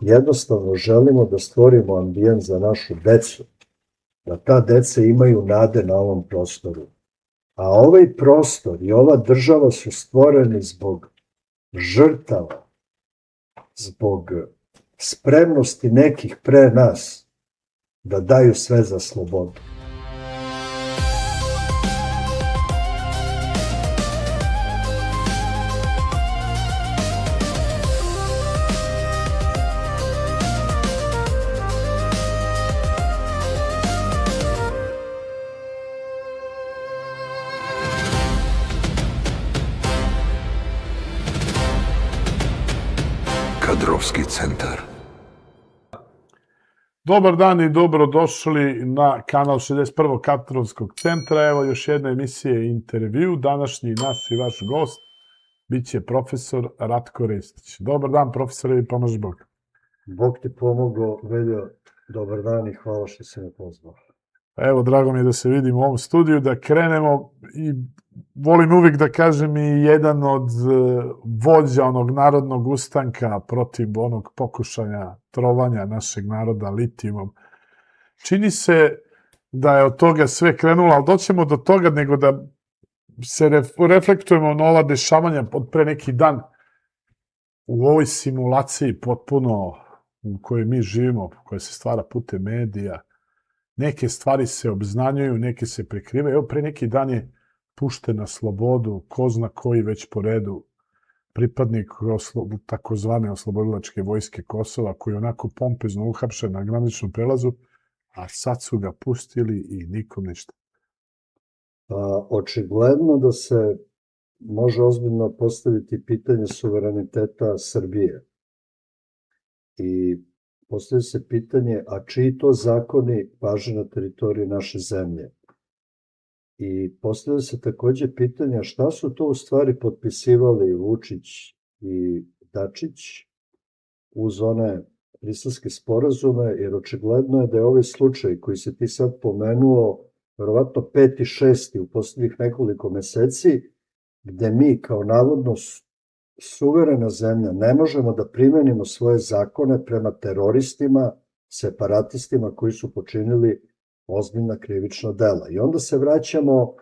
jednostavno želimo da stvorimo ambijent za našu decu, da ta deca imaju nade na ovom prostoru. A ovaj prostor i ova država su stvoreni zbog žrtava, zbog spremnosti nekih pre nas da daju sve za slobodu. Kadrovski centar. Dobar dan i dobrodošli na kanal 61. Kadrovskog centra. Evo još jedna emisija intervju. Današnji naš i vaš gost biće profesor Ratko Ristić. Dobar dan, profesore, i pomož Bog. Bog ti pomogao, Veljo. Dobar dan i hvala što si me pozvao. Evo, drago mi je da se vidimo u ovom studiju, da krenemo i volim uvijek da kažem i jedan od vođa onog narodnog ustanka protiv onog pokušanja trovanja našeg naroda litijumom. Čini se da je od toga sve krenulo, ali doćemo do toga nego da se reflektujemo na ova dešavanja od pre neki dan u ovoj simulaciji potpuno u kojoj mi živimo, koja se stvara putem medija. Neke stvari se obznanjuju, neke se prikrivaju. Evo, pre neki dan je pušten na slobodu, ko zna koji već po redu, pripadnik takozvane oslobodilačke vojske Kosova, koji je onako pompezno uhapšen na graničnom prelazu, a sad su ga pustili i nikom ništa. Očigledno da se može ozbiljno postaviti pitanje suvereniteta Srbije. I postavlja se pitanje, a čiji to zakoni važe na teritoriji naše zemlje? I postavlja se takođe pitanje, šta su to u stvari potpisivali Vučić i Dačić uz one briselske sporazume, jer očigledno je da je ovaj slučaj koji se ti sad pomenuo, verovatno 5. i 6. u poslednjih nekoliko meseci, gde mi kao navodno suverena zemlja ne možemo da primenimo svoje zakone prema teroristima, separatistima koji su počinili ozbiljna krivična dela. I onda se vraćamo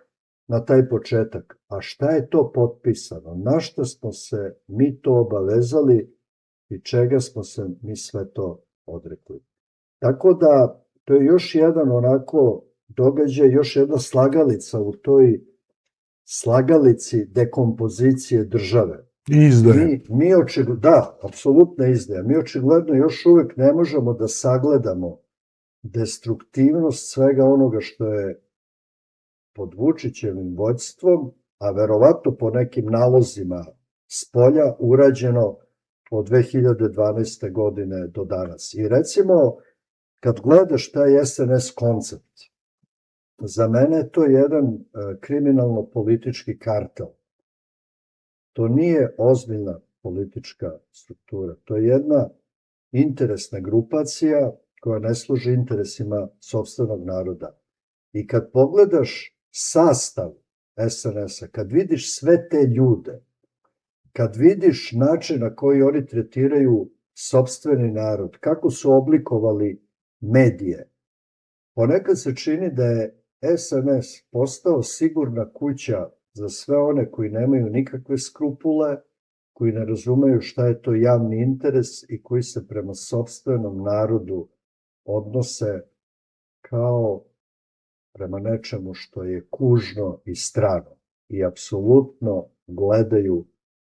na taj početak. A šta je to potpisano? Na šta smo se mi to obavezali i čega smo se mi sve to odrekli? Tako da, to je još jedan onako događaj, još jedna slagalica u toj slagalici dekompozicije države. Izdaje. Da, apsolutna izdaja. Mi očigledno još uvek ne možemo da sagledamo destruktivnost svega onoga što je pod Vučićevim vođstvom, a verovatno po nekim nalozima spolja urađeno od 2012. godine do danas. I recimo, kad gledaš taj SNS koncept, za mene je to jedan kriminalno-politički kartel. To nije ozbiljna politička struktura. To je jedna interesna grupacija koja ne služi interesima sopstvenog naroda. I kad pogledaš sastav SNS-a, kad vidiš sve te ljude, kad vidiš način na koji oni tretiraju sopstveni narod, kako su oblikovali medije, ponekad se čini da je SNS postao sigurna kuća za sve one koji nemaju nikakve skrupule, koji ne razumeju šta je to javni interes i koji se prema sopstvenom narodu odnose kao prema nečemu što je kužno i strano i apsolutno gledaju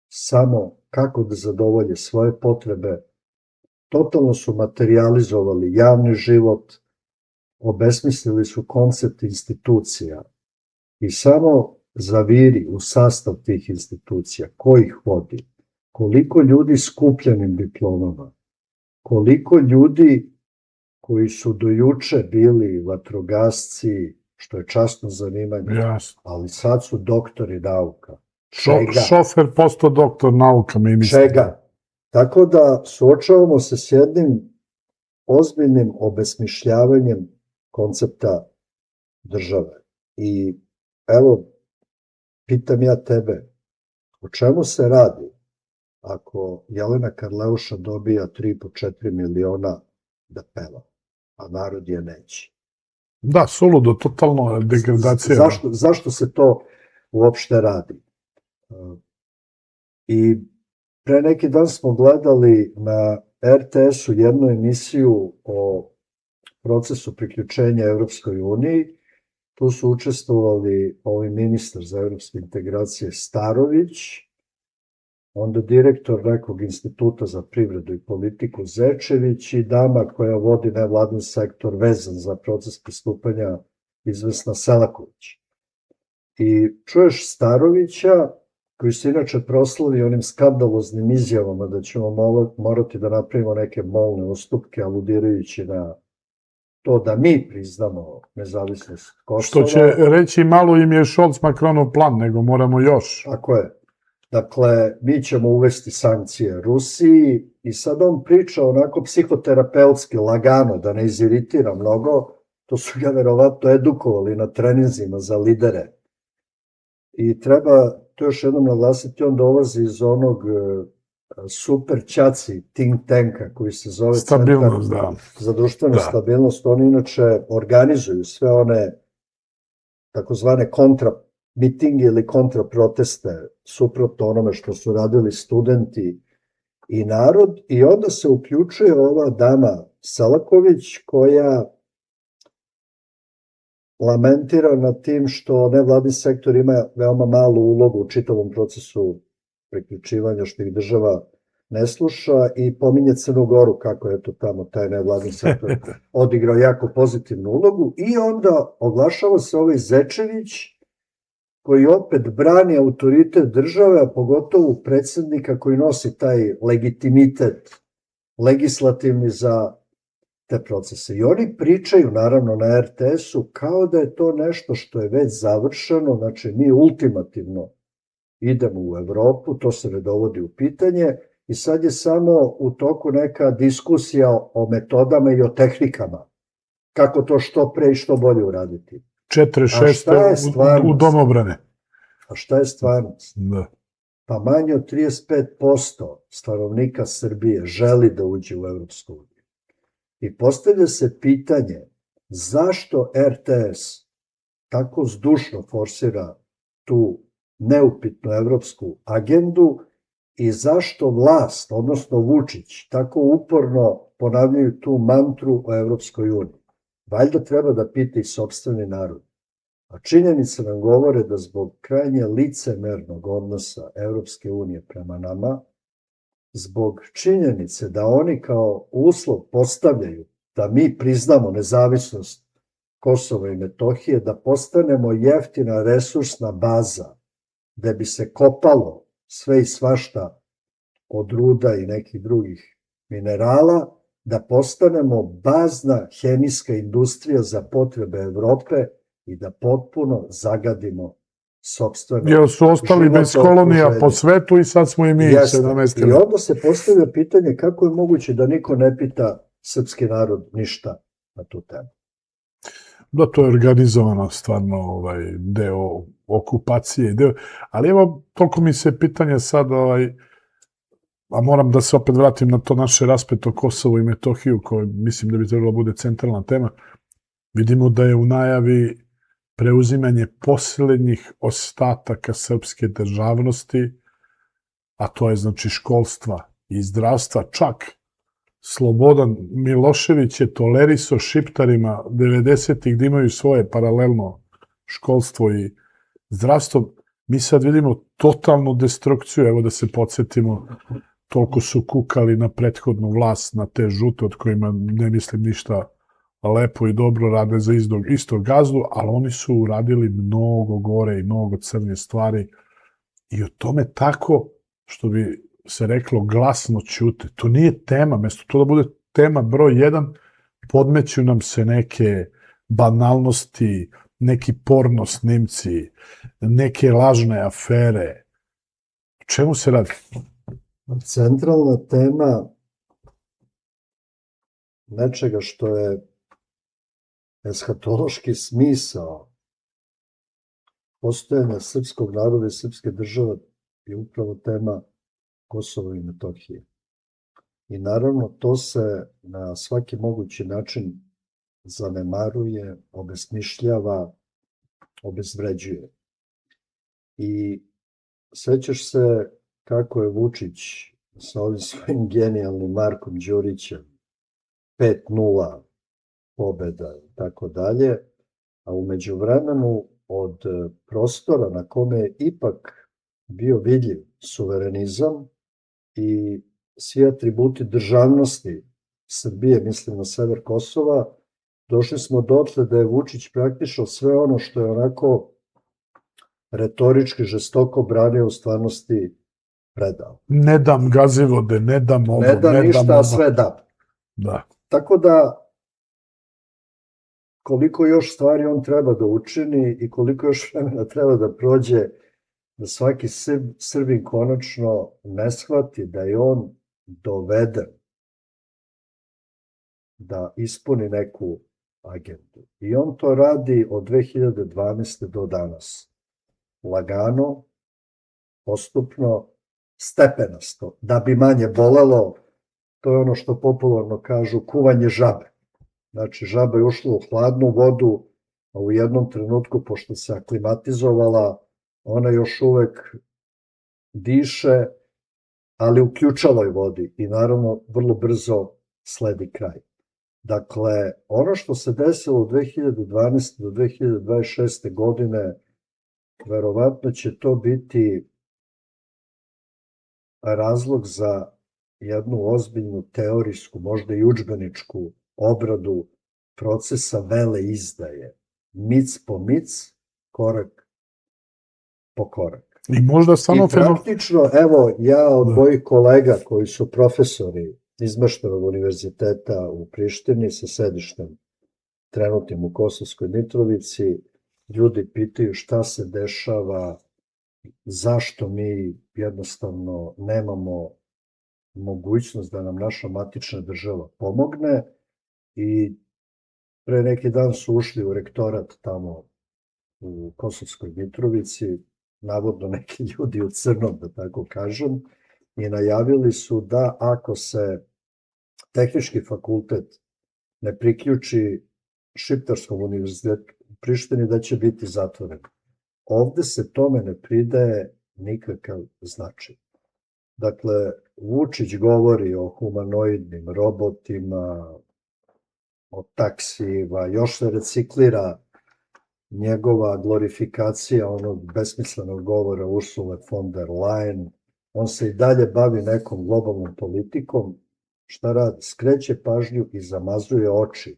samo kako da zadovolje svoje potrebe. Totalno su materijalizovali javni život, obesmislili su koncept institucija i samo zaviri u sastav tih institucija, ko ih vodi, koliko ljudi s kupljenim diplomama, koliko ljudi koji su do juče bili vatrogasci, što je časno zanimanje, ali sad su doktori nauka. Šofer postao doktor nauka, mi mislim. Čega? Tako da suočavamo se s jednim ozbiljnim obesmišljavanjem koncepta države. I evo, pitam ja tebe, o čemu se radi? ako Jelena Karleuša dobija 3,5-4 miliona da peva, a narod je neće. Da, suludo, totalno degradacija. Zašto se to uopšte radi? I pre neki dan smo gledali na RTS-u jednu emisiju o procesu priključenja Evropskoj uniji. Tu su učestvovali ministar za evropske integracije Starović, onda direktor nekog instituta za privredu i politiku Zečević i dama koja vodi nevladin sektor vezan za proces pristupanja izvesna Selaković. I čuješ Starovića, koji se inače proslavi onim skandaloznim izjavama da ćemo morati da napravimo neke molne ustupke, aludirajući na to da mi priznamo nezavisnost Kosova. Što će reći, malo im je Scholz Macronov plan, nego moramo još. Tako je. Dakle, mi ćemo uvesti sankcije Rusiji i sad on priča onako psihoterapeutski, lagano, da ne iziritira mnogo, to su ga verovatno edukovali na treninzima za lidere. I treba to još jednom naglasiti, on dolazi iz onog super ćaci think tanka koji se zove Stabilnost, Centar da. za društvenu stabilnost. Oni inače organizuju sve one takozvane kontra mitinge ili kontra proteste suprotno onome što su radili studenti i narod, i onda se uključuje ova dama Selaković koja lamentira nad tim što nevladin sektor ima veoma malu ulogu u čitavom procesu priključivanja, što ih država ne sluša, i pominje Crnu Goru kako je to tamo taj nevladin sektor odigrao jako pozitivnu ulogu, i onda oglašava se ovaj Zečević koji opet brani autoritet države, a pogotovo predsednika koji nosi taj legitimitet legislativni za te procese. I oni pričaju, naravno, na RTS-u kao da je to nešto što je već završeno, znači mi ultimativno idemo u Evropu, to se ne dovodi u pitanje, i sad je samo u toku neka diskusija o metodama i o tehnikama, kako to što pre i što bolje uraditi. 4-6 u domobrane. A šta je stvarnost? Da. Pa manje od 35% stanovnika Srbije želi da uđe u Evropsku uniju. I postavlja se pitanje zašto RTS tako zdušno forsira tu neupitnu evropsku agendu i zašto vlast, odnosno Vučić, tako uporno ponavljaju tu mantru o Evropskoj uniji. Valjda treba da pita i sopstveni narod. A činjenice nam govore da zbog krajnje licemernog odnosa Evropske unije prema nama, zbog činjenice da oni kao uslov postavljaju da mi priznamo nezavisnost Kosova i Metohije, da postanemo jeftina resursna baza, da bi se kopalo sve i svašta od ruda i nekih drugih minerala, da postanemo bazna hemijska industrija za potrebe Evrope i da potpuno zagadimo sopstveno. Jer su ostali bez kolonija po svetu i sad smo i mi se namestili. I onda se postavlja pitanje kako je moguće da niko ne pita srpski narod ništa na tu temu. Da, to je organizovano stvarno deo okupacije. Ali evo, toliko mi se pitanja sad, a moram da se opet vratim na to naše raspeto Kosovo i Metohiju, koje mislim da bi trebalo bude centralna tema. Vidimo da je u najavi preuzimanje poslednjih ostataka srpske državnosti, a to je znači školstva i zdravstva. Čak Slobodan Milošević je tolerisao Šiptarima 90-ih da imaju svoje paralelno školstvo i zdravstvo. Mi sad vidimo totalnu destrukciju, evo da se podsjetimo, toliko su kukali na prethodnu vlast, na te žute od kojima ne mislim ništa lepo i dobro, rade za istog gazdu, ali oni su uradili mnogo gore i mnogo crnje stvari i o tome tako, što bi se reklo, glasno ćute. To nije tema, mesto to da bude tema broj 1, podmeću nam se neke banalnosti, neki porno snimci, neke lažne afere. O čemu se radi? Centralna tema nečega što je eshatološki smisao postojanja srpskog naroda i srpske države je upravo tema Kosovo i Metohije. I naravno to se na svaki mogući način zanemaruje, obesmišljava, obezvređuje. I sećaš se kako je Vučić sa ovim svojim genijalnim Markom Đurićem 5:0 pobeda i tako dalje, a u međuvremenu od prostora na kome je ipak bio vidljiv suverenizam i svi atributi državnosti Srbije, mislim na sever Kosova, došli smo dotle da je Vučić praktično sve ono što je onako retorički žestoko branio u stvarnosti predao. Ne dam Gazivode, ne dam ovo, Ne da ne ništa, dam a ono. sve da. Da. Tako da, koliko još stvari on treba da učini i koliko još vremena treba da prođe, da svaki Srbin konačno ne shvati da je on doveden da ispuni neku agendu. I on to radi od 2012. do danas. Lagano, postupno, stepenasto, da bi manje bolelo, to je ono što popularno kažu kuvanje žabe. Znači, žaba je ušla u hladnu vodu, a u jednom trenutku, pošto se aklimatizovala, ona još uvek diše, ali u ključaloj vodi i naravno vrlo brzo sledi kraj. Dakle, ono što se desilo od 2012. do 2026. godine, verovatno će to biti razlog za jednu ozbiljnu teorijsku, možda i udžbeničku obradu procesa veleizdaje. Mic po mic, korak po korak. I možda samo I praktično, evo, ja od mojih kolega koji su profesori izmeštenog univerziteta u Prištini sa sedištem trenutnim u Kosovskoj Mitrovici, ljudi pitaju šta se dešava, zašto mi jednostavno nemamo mogućnost da nam naša matična država pomogne i pre neki dan su ušli u rektorat tamo u Kosovskoj Mitrovici, navodno neki ljudi u crnom, da tako kažem, i najavili su da ako se Tehnički fakultet ne priključi Šiptarskom univerzitetu u Prištini, da će biti zatvoren. Ovde se tome ne pridaje nikakav značaj. Dakle, Vučić govori o humanoidnim robotima, o taksijima, još se reciklira njegova glorifikacija onog besmislenog govora Ursule von der Leyen. On se i dalje bavi nekom globalnom politikom. Šta radi? Skreće pažnju i zamazuje oči,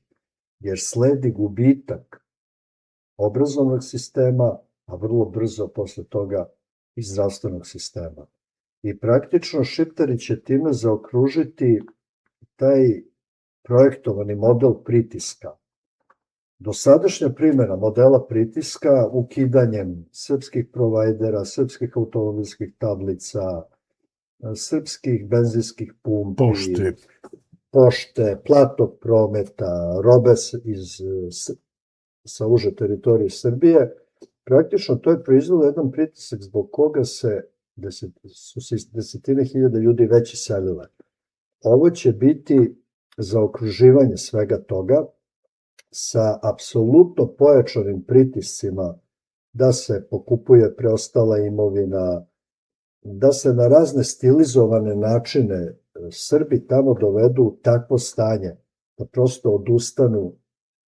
jer sledi gubitak obrazovnog sistema, a vrlo brzo posle toga i zdravstvenog sistema. I praktično Šiptari će time zaokružiti taj projektovani model pritiska. Dosadašnja primjena modela pritiska ukidanjem srpskih provajdera, srpskih automobilskih tablica, srpskih benzinskih pumpi, pošte, platnog prometa, robe sa uže teritorije Srbije, praktično to je proizvelo jedan pritisak zbog koga su se desetine hiljada ljudi već iselile. Ovo će biti zaokruživanje svega toga sa apsolutno pojačanim pritiscima da se pokupuje preostala imovina, da se na razne stilizovane načine Srbi tamo dovedu u takvo stanje da prosto odustanu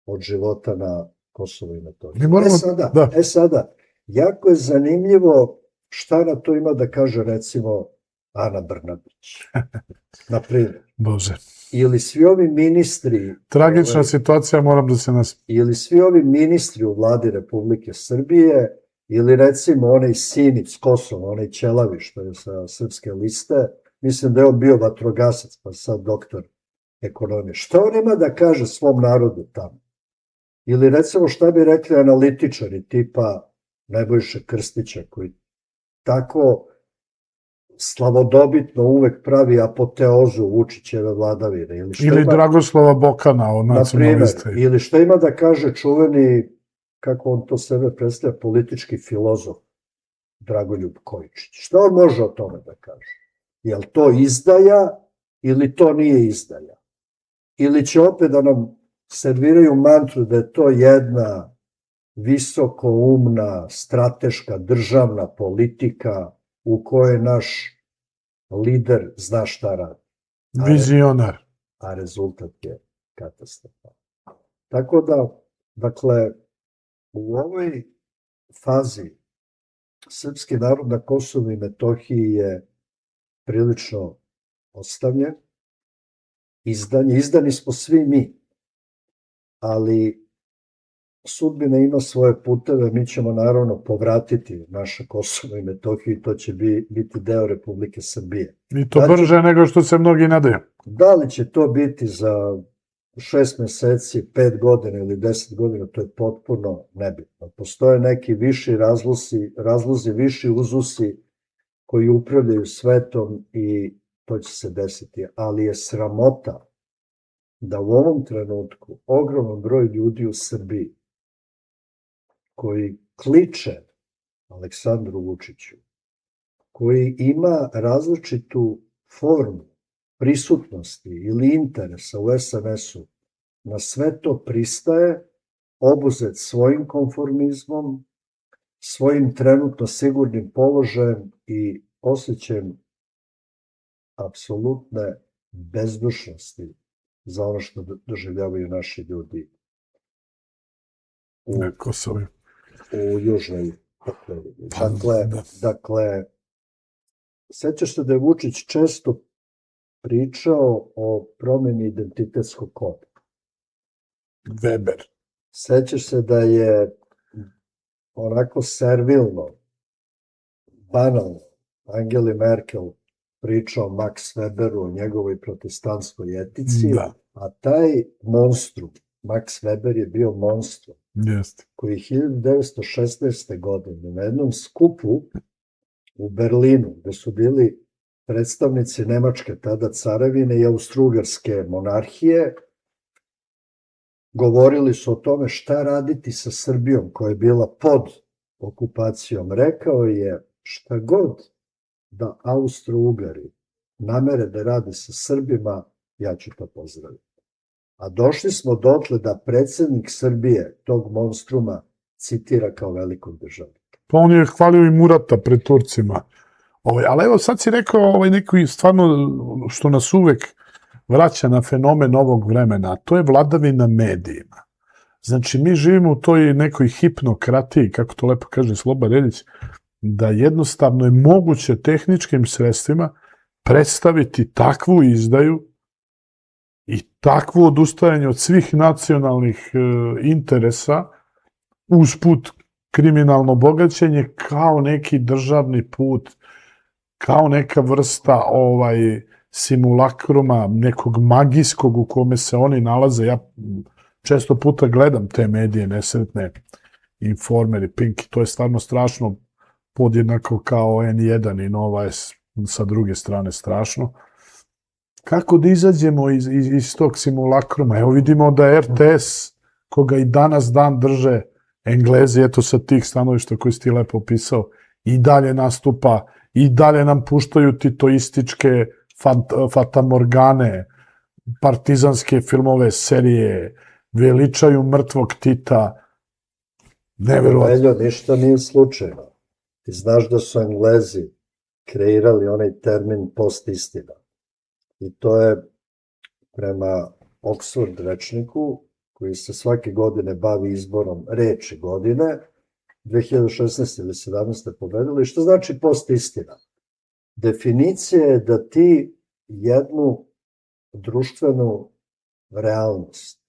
od života na Kosovu i Metohiji. Sada, jako je zanimljivo šta na to ima da kaže recimo Ana Brnabić, na primjer. Bože. Ili svi ovi ministri... Tragična situacija, moram da se nas... Ili svi ovi ministri u vladi Republike Srbije, ili recimo onaj Sinić s Kosova, onaj Ćelavi što je sa srpske liste, mislim da je on bio vatrogasac, pa sad doktor ekonomije. Šta on ima da kaže svom narodu tamo? Ili recimo šta bi rekli analitičari tipa Nebojše Krstića, koji tako slavodobitno uvek pravi apoteozu Vučićeve vladavine. Ili Dragoslava Bokana od nacionaliste. Ili šta ima da kaže čuveni, kako on to sebe predstavlja, politički filozof Dragoljub Kojičić. Šta on može o tome da kaže? Jel to izdaja ili to nije izdaja? Ili će opet da nam serviraju mantru da je to jedna visokoumna, strateška, državna politika u kojoj naš lider zna šta radi. Vizionar. A rezultat je katastrofa. Tako da, dakle, u ovoj fazi srpski narod na Kosovu i Metohiji je prilično ostavljen. Izdani smo svi mi, ali sudbina ima svoje puteve, mi ćemo naravno povratiti naše Kosovo i Metohiju i to će biti deo Republike Srbije. I to brže nego što se mnogi nadaju. Da li će to biti za 6 meseci, 5 godina ili 10 godina, to je potpuno nebitno. Postoje neki viši razlozi, viši uzusi koji upravljaju svetom i to će se desiti. Ali je sramota da u ovom trenutku ogroman broj ljudi u Srbiji koji kliče Aleksandru Vučiću, koji ima različitu formu prisutnosti ili interesa u SNS-u, na sve to pristaje, obuzet svojim konformizmom, svojim trenutno sigurnim položajem i osjećajem apsolutne bezdušnosti za ono što doživljavaju naši ljudi Na Kosovu. u južnoj pokrajini. Dakle, sećaš se da je Vučić često pričao o promeni identitetskog koda. Weber. Sećaš se da je onako servilno, banalno, Angeli Merkel pričao Max Weberu o njegovoj protestantskoj etici, a taj monstrum, Max Weber je bio monstrum, koji 1916. godine na jednom skupu u Berlinu, gde su bili predstavnici Nemačke tada carevine i Austro-Ugarske monarhije, govorili su o tome šta raditi sa Srbijom koja je bila pod okupacijom. Rekao je šta god da Austro-Ugari namere da rade sa Srbima, ja ću to pozdraviti. A došli smo dotle da predsednik Srbije tog monstruma citira kao velikog državnika. Pa on je hvalio i Murata pred Turcima. Ali evo sad si rekao neki stvarno što nas uvek vraća na fenomen ovog vremena, a to je vladavina medijima. Znači, mi živimo u toj nekoj hipnokratiji, kako to lepo kaže Sloba Reljić, da jednostavno je moguće tehničkim sredstvima predstaviti takvu izdaju i takvo odustajanje od svih nacionalnih interesa usput kriminalno bogaćenje kao neki državni put, kao neka vrsta simulakruma, nekog magijskog u kome se oni nalaze. Ja često puta gledam te medije nesretne, Informer i Pink, to je stvarno strašno, podjednako kao N1 i Nova je sa druge strane strašno. Kako da izađemo iz tog simulakruma? Evo vidimo da RTS, koga i danas dan drže Englezi, eto sa tih stanovišta koji si ti lepo opisao, i dalje nastupa, i dalje nam puštaju titoističke fatamorgane, partizanske filmove, serije, veličaju mrtvog Tita. Neverovatno. Veljo, ništa nije slučajno. Ti znaš da su Englezi kreirali onaj termin post-istina. I to je prema Oxford rečniku, koji se svake godine bavi izborom reči godine, 2016. ili 17. pobedili. Što znači post-istina? Definicija je da ti jednu društvenu realnost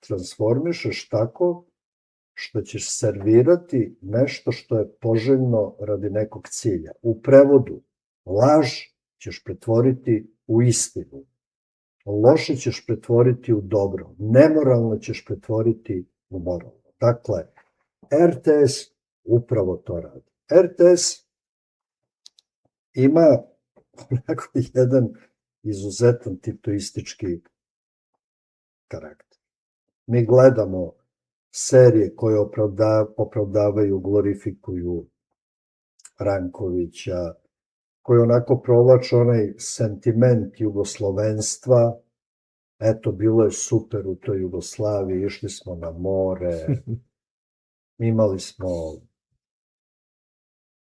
transformišeš tako što ćeš servirati nešto što je poželjno radi nekog cilja. U prevodu, laž ćeš pretvoriti u istinu, loše ćeš pretvoriti u dobro, nemoralno ćeš pretvoriti u moralno. Dakle, RTS upravo to radi. RTS ima onako jedan izuzetan titoistički karakter. Mi gledamo serije koje opravdavaju, glorifikuju Rankovića, koji onako provlače onaj sentiment jugoslovenstva, eto, bilo je super u toj Jugoslaviji, išli smo na more, imali smo,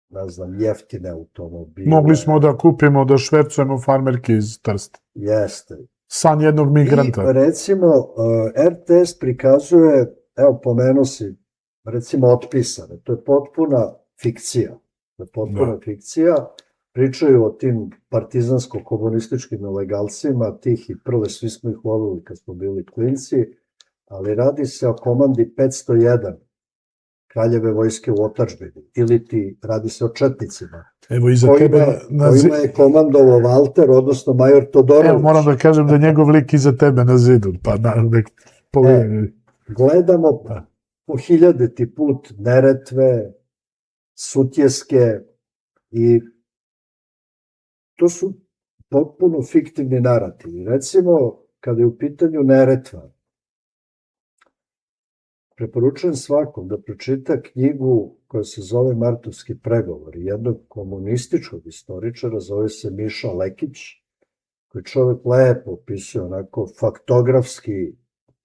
ne znam, jeftine automobile. Mogli smo da kupimo, da švercujemo farmerke iz Trsta. Jeste. San jednog migranta. I recimo, RTS prikazuje, evo, pomenuo si, recimo, Otpisane. To je potpuna fikcija. To je potpuna fikcija. Pričaju o tim partizansko-komunističkim ilegalcima, tih i prve, svi smo ih volili kad smo bili klinci, ali radi se o komandi 501 Kraljeve vojske u otadžbini, ili ti radi se o četnicima, Evo, iza tebe... kojima je komandovao Valter, odnosno major Todorović. Evo, moram da kažem da njegov lik iza tebe na zidu, pa nek pogledaj. Gledamo po hiljaditi put Neretve, Sutjeske i to su potpuno fiktivni narativi. Recimo, kada je u pitanju Neretva, preporučujem svakom da pročita knjigu koja se zove Martovski pregovori, jednog komunističkog istoričara, zove se Miša Lekić, koji čovek lepo opisuje, onako faktografski,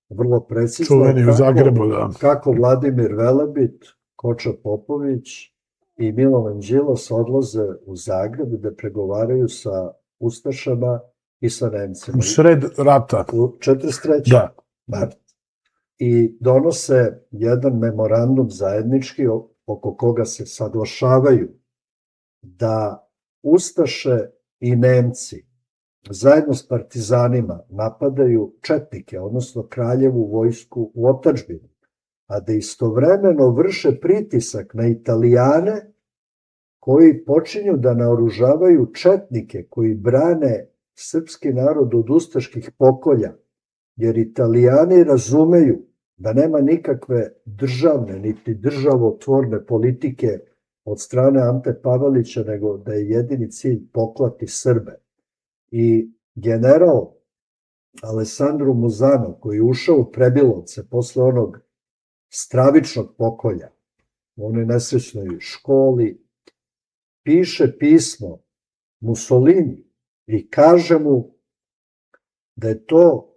vrlo precizno, Čuveni u Zagrebu, da. Kako Vladimir Velebit, Koča Popović i Milovan Đilas odlaze u Zagreb da pregovaraju sa Ustašama i sa Nemcima. U sred rata. U 43. Da. mart. I donose jedan memorandum zajednički oko koga se saglašavaju da Ustaše i Nemci zajedno s partizanima napadaju četnike, odnosno kraljevu vojsku u otadžbini, a da istovremeno vrše pritisak na Italijane koji počinju da naoružavaju četnike koji brane srpski narod od ustaških pokolja, jer Italijani razumeju da nema nikakve državne niti državotvorne politike od strane Ante Pavelića, nego da je jedini cilj poklati Srbe. I general Alessandro Muzano, koji je ušao u Prebilovce posle onog stravičnog pokolja u onoj nesrećnoj školi, piše pismo Mussolini i kaže mu da je to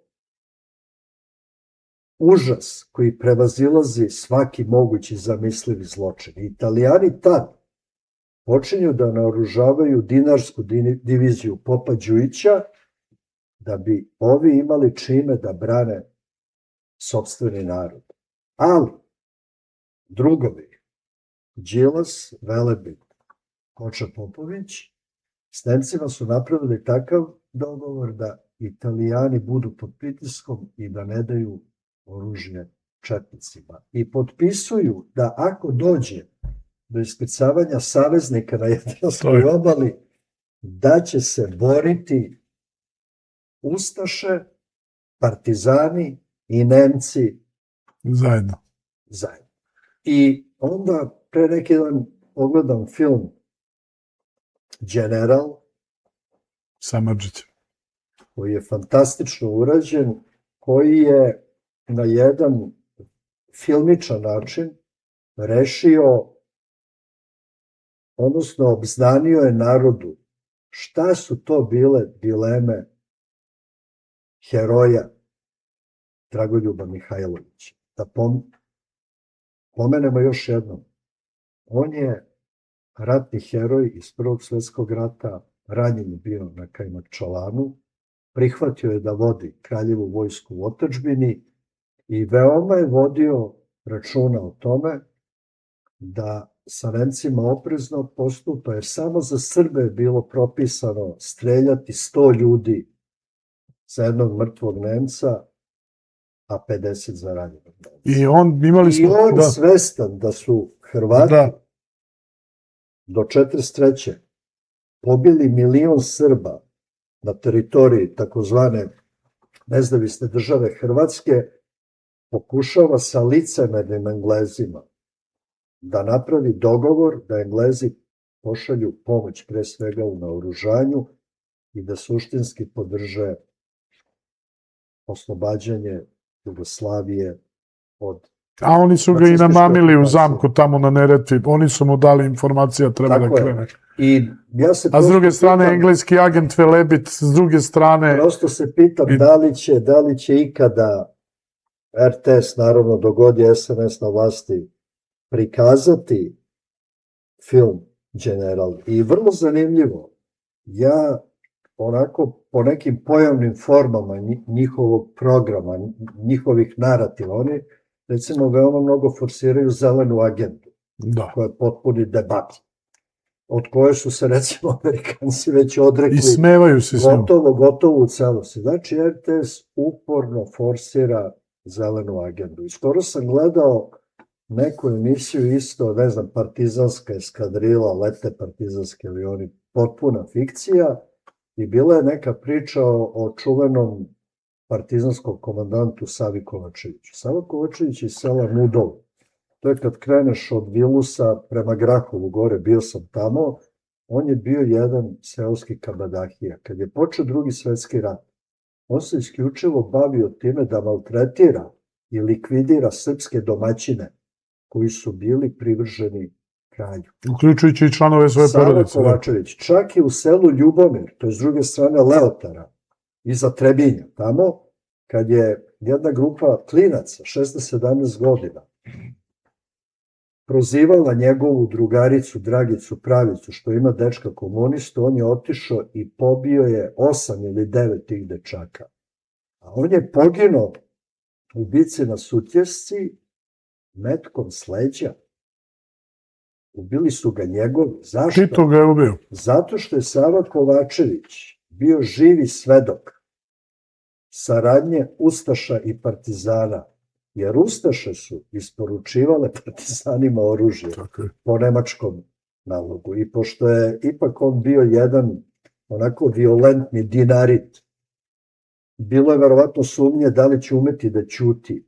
užas koji prevazilazi svaki mogući zamislivi zločin. Italijani tad počinju da naoružavaju dinarsku diviziju Popa Đujića da bi ovi imali čime da brane sopstveni narod. Ali, drugovi, Đilas, Velebit, Koča Popović, s Nemcima su napravili takav dogovor da Italijani budu pod pritiskom i da ne daju oružje četnicima. I potpisuju da ako dođe do iskrcavanja saveznika na Jadranskoj obali, da će se boriti Ustaše, partizani i Nemci Zajedno. I onda pre neki dan pogledam film General, Samardžić. koji je fantastično urađen, koji je na jedan filmičan način rešio, odnosno obznanio je narodu šta su to bile dileme heroja Dragoljuba Mihajlovića. Da pomenemo još jednom, on je ratni heroj iz Prvog svetskog rata, ranjen je bio na Kajmakčalanu, prihvatio je da vodi kraljevu vojsku u otadžbini i veoma je vodio računa o tome da sa Nemcima oprezno postupa, jer samo za Srbe je bilo propisano streljati 100 ljudi za jednog mrtvog Nemca, a 50 za ranjenog Nemca. I on svestan da su Hrvati do 43. pobili 1.000.000 Srba na teritoriji takozvane nezavisne države Hrvatske, pokušava sa licemernim Englezima da napravi dogovor da Englezi pošalju pomoć pre svega u naoružanju i da suštinski podrže oslobađanje Jugoslavije od A oni su ga i nacističke namamili u okupacije. zamku tamo na Neretvi. Oni su mu dali informacije, treba da Tako je. krene. I ja se A s druge prosto strane, pitam- engleski agent Velebit, s druge strane, Prosto se pitam I- da li će ikada RTS, naravno dogod je SNS na vlasti, prikazati film General. I vrlo zanimljivo, ja onako po nekim pojavnim formama njihovog programa, njihovih narativa, oni recimo veoma mnogo forsiraju zelenu agendu, da. koja je potpuni debat, od koje su se recimo Amerikanci već odrekli. I smevaju se s njom. Gotovo u celosti. Znači, RTS uporno forsira zelenu agendu. I skoro sam gledao neku emisiju isto, ne znam, partizanska eskadrila, lete partizanske avioni, potpuna fikcija, i bila je neka priča o čuvenom partizanskom komandantu Savi Kovačeviću. Sava Kovačević iz sela Nudol. To je kad kreneš od Vilusa prema Grahovu gore, bio sam tamo, on je bio jedan seoski kabadahija. Kad je počeo Drugi svetski rat, on se isključivo bavio time da maltretira i likvidira srpske domaćine koji su bili privrženi kralju. Uključujući i članove svoje Sava porodice. Kovačević, čak i u selu Ljubomir, to je s druge strane Leotara, iza Trebinja, tamo, kad je jedna grupa klinaca, 16-17 godina, prozivala njegovu drugaricu Dragicu Pravicu, što ima dečka komunistu, on je otišao i pobio je 8 ili 9 tih dečaka. A on je poginuo u bici na Sutjesci metkom s leđa. Ubili su ga njegovi. Zašto? Tito ga je ubio. Zato što je Sava Kovačević bio živi svedok saradnje Ustaša i partizana, jer Ustaše su isporučivale partizanima oružje po nemačkom nalogu. I pošto je ipak on bio jedan onako violentni dinarit, bilo je verovatno sumnje da li će umeti da ćuti.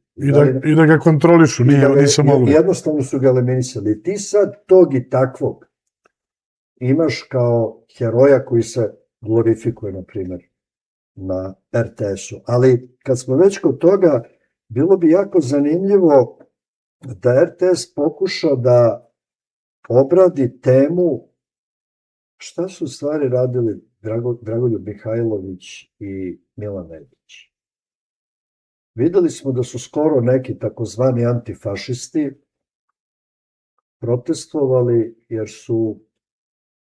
I da ga kontrolišu, nisu mogli. Jednostavno su ga eliminisali. Ti sad tog i takvog imaš kao heroja koji se glorifikuje, na primjer, na RTS-u. Ali kad smo već kod toga, bilo bi jako zanimljivo da RTS pokuša da obradi temu šta su u stvari radili Dragoljub Mihajlović i Milan Nedić. Videli smo da su skoro neki takozvani antifašisti protestovali jer su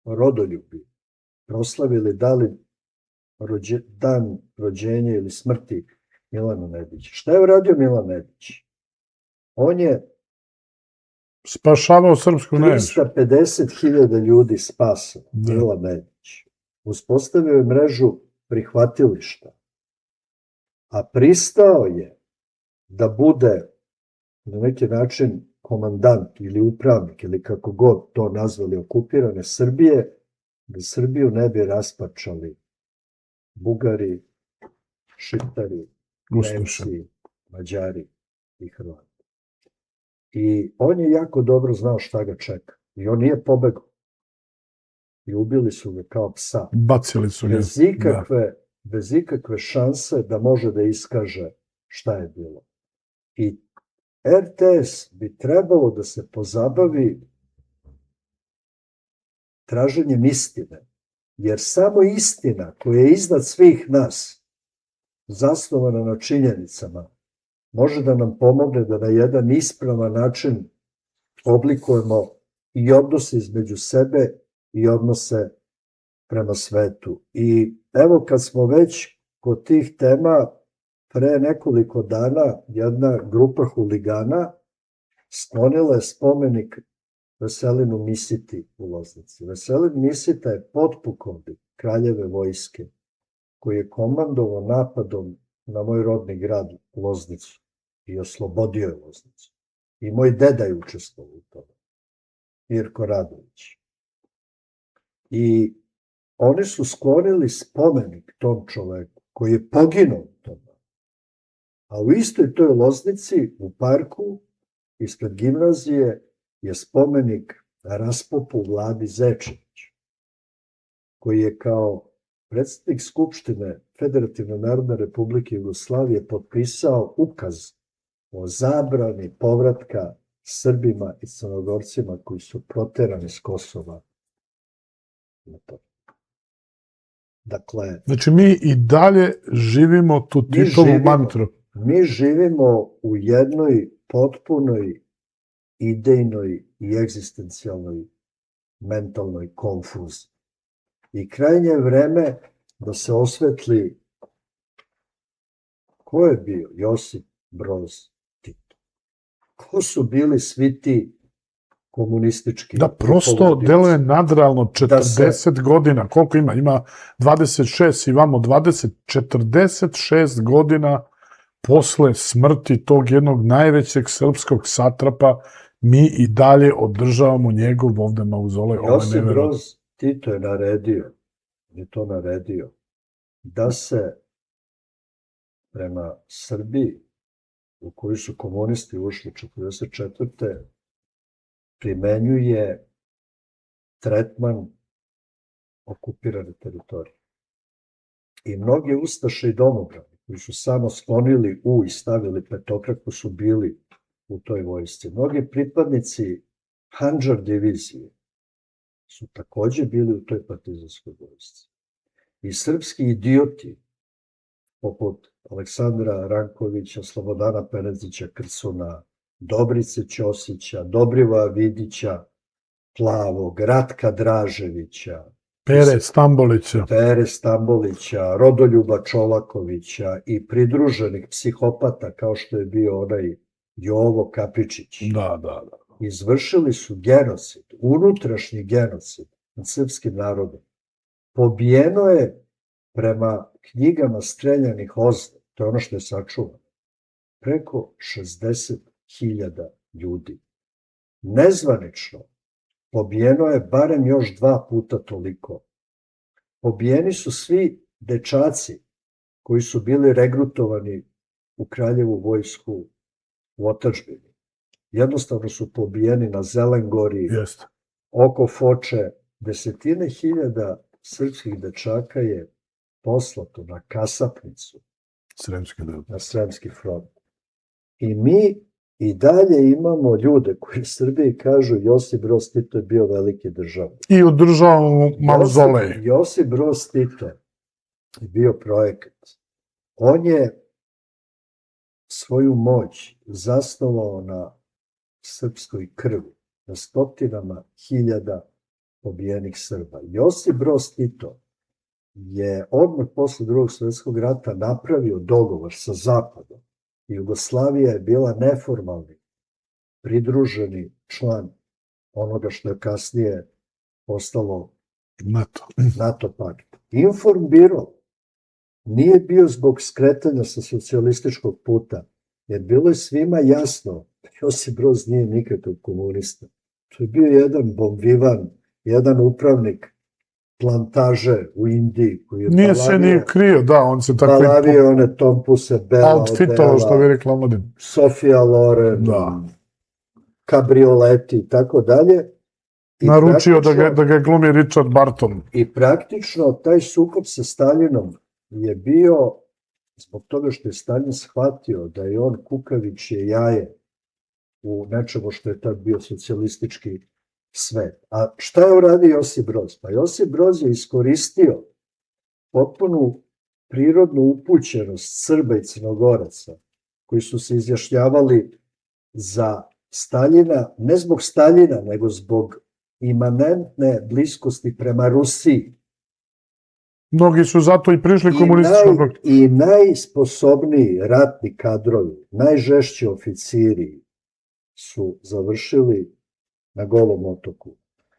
rodoljubi proslavili dan rođenja ili smrti Milana Nedića. Šta je uradio Milan Nedić? On je spašavao srpsku najviše. 350.000 ljudi spasao, Milan Nedić. Uspostavio je mrežu prihvatilišta, a pristao je da bude na neki način komandant ili upravnik ili kako god to nazvali okupirane Srbije, da Srbiju ne bi raspačali Bugari, Šiptari, Nemci, Mađari i Hrvati. I on je jako dobro znao šta ga čeka. I on nije pobegao. I ubili su ga kao psa. Bacili su ga. Bez ikakve šanse da može da iskaže šta je bilo. I RTS bi trebalo da se pozabavi traženjem istine. Jer samo istina koja je iznad svih nas, zasnovana na činjenicama, može da nam pomogne da na jedan ispravan način oblikujemo i odnose između sebe i odnose prema svetu. I evo kad smo već kod tih tema, pre nekoliko dana jedna grupa huligana sklonila je spomenik Veselinu Misiti u Loznici. Veselin Misita je potpukovnik kraljeve vojske koji je komandovao napadom na moj rodni grad Loznicu i oslobodio je Loznicu. I moj deda je učestvovao u tome, Mirko Radović. I oni su sklonili spomenik tom čoveku koji je poginuo u tome. A u istoj toj Loznici, u parku, ispred gimnazije, je spomenik raspopu Vladi Zečeviću, koji je kao predsednik Skupštine Federativne narodne republike Jugoslavije potpisao ukaz o zabrani povratka Srbima i Crnogorcima koji su proterani s Kosova. Dakle, Znači, mi i dalje živimo tu Titovu mantru. Mi živimo u jednoj potpunoj idejnoj i egzistencijalnoj mentalnoj konfuziji. I krajnje je vreme da se osvetli ko je bio Josip Broz Tito. Ko su bili svi ti komunistički... Da, prosto deluje nadrealno 40 godina. Koliko ima? Ima 26 i vamo 20, 46 godina posle smrti tog jednog najvećeg srpskog satrapa mi i dalje održavamo njegov ovde mauzolej. Josip Broz Tito je naredio da se prema Srbiji, u koju su komunisti ušli 1944. primenjuje tretman okupirane teritorije. I mnogi ustaše i domobrani koji su samo sklonili i stavili petokraku su bili u toj vojsci. Mnogi pripadnici Handžar divizije su takođe bili u toj partizanskoj vojsci. I srpski idioti, poput Aleksandra Rankovića, Slobodana Penezića Krcuna, Dobrice Ćosića, Dobrivoja Vidića, Plavog, Ratka Draževića, Pere Stambolića, Rodoljuba Čolakovića i pridruženih psihopata kao što je bio onaj Jovo Kapičić. Da. Izvršili su genocid, unutrašnji genocid nad srpskim narodom. Pobijeno je prema knjigama streljanih ozda, to je ono što je sačuvano, preko 60.000 ljudi. Nezvanično pobijeno je barem još 2 puta toliko. Pobijeni su svi dečaci koji su bili regrutovani u Kraljevu vojsku u otadžbini. Jednostavno su pobijeni na Zelengori, oko Foče. Desetine hiljada srpskih dečaka je poslato na kasapnicu, na Sremski front. I mi i dalje imamo ljude koji u Srbiji kažu Josip Broz Tito je bio veliki državnik. I održavamo mauzolej. Josip Broz Tito je bio projekat. On je svoju moć zasnovao na srpskoj krvi, na stotinama hiljada pobijenih Srba. Josip Broz Tito je odmah posle Drugog svjetskog rata napravio dogovor sa Zapadom. Jugoslavija je bila neformalni, pridruženi član onoga što je kasnije postalo NATO pakt. Informbiro nije bio zbog skretanja sa socijalističkog puta, jer bilo je svima jasno da Josip Broz nije nikakav komunista. To je bio jedan bombivan, jedan upravnik plantaže u Indiji koji je nije se ni krio, da, on se tako balavio one tompuse, bela outfitalo, što bi rekla omladin. Sofia Loren, kabrioleti i tako dalje. Naručio da ga glumi Richard Barton. I praktično taj sukob sa Stalinom je bio zbog toga što je Stalin shvatio da je on kukavičje jaje u nečemu što je tad bio socijalistički svet. A šta je uradio Josip Broz? Pa Josip Broz je iskoristio potpunu prirodnu upućenost Srba i Crnogoraca koji su se izjašnjavali za Staljina, ne zbog Staljina, nego zbog imanentne bliskosti prema Rusiji. Mnogi su zato i prišli komunističkom. I najsposobniji ratni kadrovi, najžešći oficiri su završili na Golom otoku.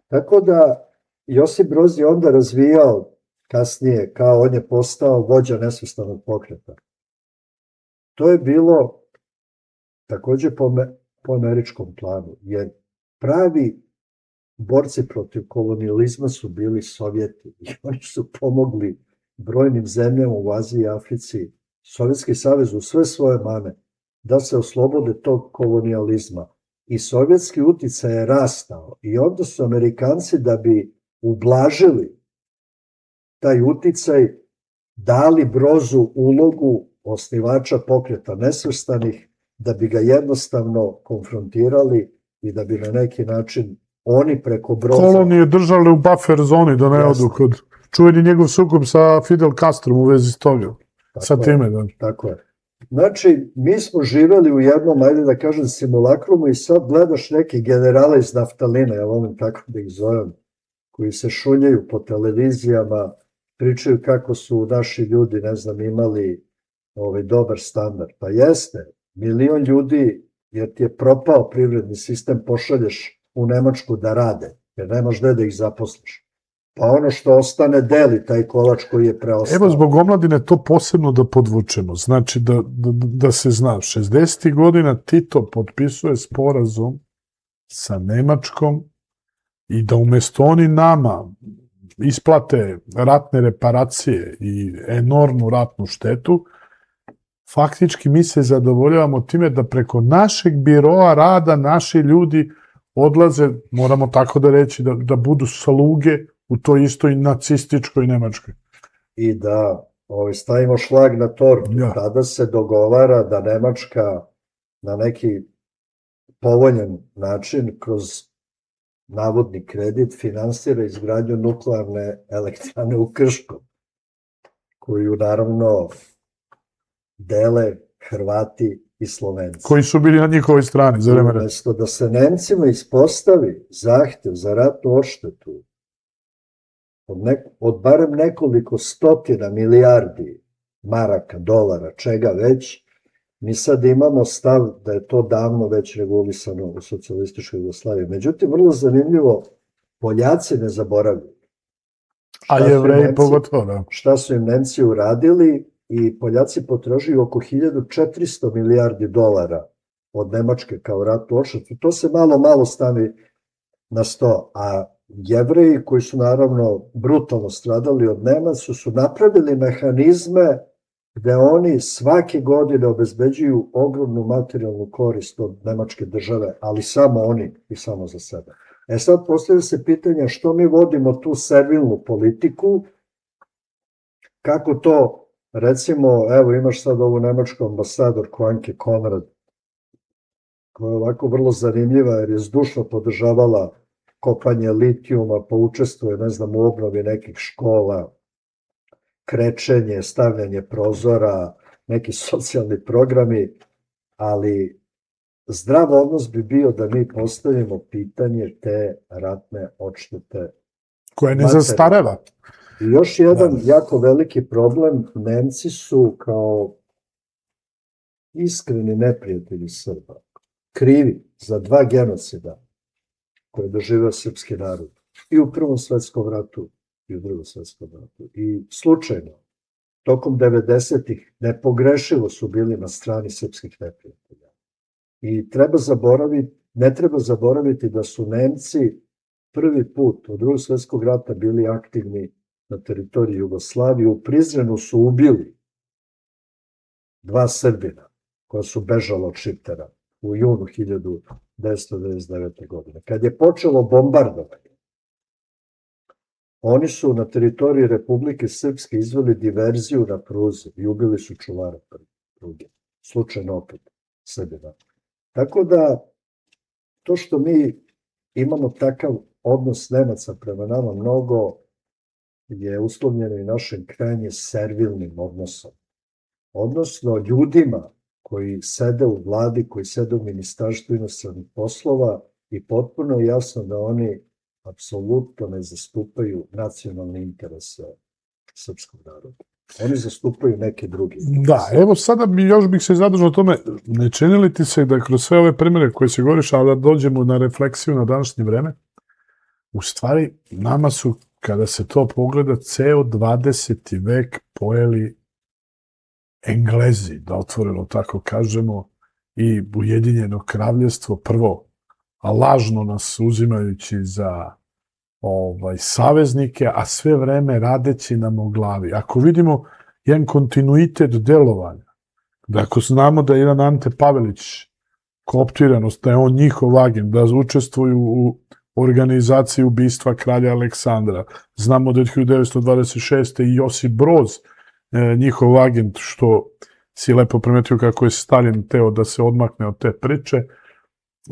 Tako da Josip Broz je onda razvijao kasnije, kao on je postao vođa nesvrstanog pokreta. To je bilo takođe po američkom planu, jer pravi borci protiv kolonijalizma su bili Sovjeti i oni su pomogli brojnim zemljama u Aziji i Africi, Sovjetski savez u sve svoje mane, da se oslobode tog kolonijalizma. I sovjetski uticaj je rastao i onda su Amerikanci, da bi ublažili taj uticaj, dali Brozu ulogu osnivača pokreta nesvrstanih, da bi ga jednostavno konfrontirali i da bi na neki način oni preko broza... Kolonije držale u buffer zoni da ne odu kod čuveni njegov sukob sa Fidel Castrom u vezi s toga. Sa time, da. Tako je. Znači, mi smo živeli u jednom, ajde da kažem, simulakrumu i sad gledaš neke generale iz naftalina, ja volim tako da ih zovem, koji se šuljaju po televizijama, pričaju kako su naši ljudi, ne znam, imali dobar standard. Pa jeste, 1.000.000 ljudi, jer ti je propao privredni sistem, pošalješ u Nemačku da rade, jer nemaš gde da ih zaposliš. Pa ono što ostane deli taj kolač koji je preostao. Evo, zbog omladine to posebno da podvučemo. Znači, da se zna, 60. godina Tito potpisuje sporazum sa Nemačkom i da umesto oni nama isplate ratne reparacije i enormnu ratnu štetu, faktički mi se zadovoljavamo time da preko našeg biroa rada naši ljudi odlaze, moramo tako da reći, da budu sluge u toj istoj nacističkoj Nemačkoj. I da stavimo šlag na tortu. Tada se dogovara da Nemačka na neki povoljan način kroz navodni kredit finansira izgradnju nuklearne elektrane u Krškom, koju naravno dele Hrvati i Slovenci. Koji su bili na njihovoj strani za vreme rata. Umesto da se Nemcima ispostavi zahtev za ratnu odštetu od barem nekoliko stotina milijardi maraka, dolara, čega već, mi sad imamo stav da je to davno već regulisano u socijalističkoj Jugoslaviji. Međutim, vrlo zanimljivo, Poljaci ne zaboravljaju. A Jevreji pogotovo, da. Šta su im Nemci uradili i Poljaci potražuju oko 1400 milijardi dolara od Nemačke kao ratnu odštetu. To se malo stavi na sto, a Jevreji koji su naravno brutalno stradali od Nemaca su napravili mehanizme gde oni svake godine obezbeđuju ogromnu materijalnu korist od nemačke države, ali samo oni i samo za sebe. Sad postavlja se pitanje što mi vodimo tu servilnu politiku, kako to, recimo, evo imaš sad ovu nemačku ambasadorku Anke Konrad, koja je ovako vrlo zanimljiva jer je zdušno podržavala kopanje litijuma, pa učestvuje, ne znam, u obnovi nekih škola, krečenje, stavljanje prozora, neki socijalni programi, ali zdrav odnos bi bio da mi postavimo pitanje te ratne odštete. Koje ne zastareva. I još jedan jako veliki problem, Nemci su kao iskreni neprijatelji Srba, krivi za 2 genocida koje je doživeo srpski narod i u Prvom svetskom ratu i u Drugom svetskom ratu. I slučajno, tokom 90-ih, nepogrešivo su bili na strani srpskih neprijatelja. I ne treba zaboraviti da su Nemci prvi put od Drugog svetskog rata bili aktivni na teritoriji Jugoslavije. U Prizrenu su ubili 2 Srbina koja su bežala od Šiptera u junu 1999. godine. Kad je počelo bombardovanje, oni su na teritoriji Republike Srpske izveli diverziju na pruzi i ubili su čuvara pruge. Slučajno opet Srbina. Tako da, to što mi imamo takav odnos Nemaca prema nama mnogo je uslovljeno i našim krajnje servilnim odnosom. Odnosno ljudima koji sede u vladi, koji sede u Ministarstvu inostranih poslova i potpuno je jasno da oni apsolutno ne zastupaju nacionalne interese srpskog naroda. Oni zastupaju neke druge interese. Da, evo sada još bih se zadržao o tome, ne čini li ti se da kroz sve ove primere koje se govoriš, ali da dođemo na refleksiju na današnje vreme, u stvari nama su, kada se to pogleda, ceo 20. vek pojeli Englezi, da otvoreno tako kažemo, i Ujedinjeno kraljevstvo, prvo lažno nas uzimajući za saveznike, a sve vreme radeći nam o glavi. Ako vidimo jedan kontinuitet delovanja, da ako znamo da je jedan Ante Pavelić kooptiranost, da je on njihov agent, da učestvuju u organizaciji ubistva kralja Aleksandra, znamo da je 1926. i Josip Broz njihov agent, što si lepo primetio kako je Stalin teo da se odmakne od te priče.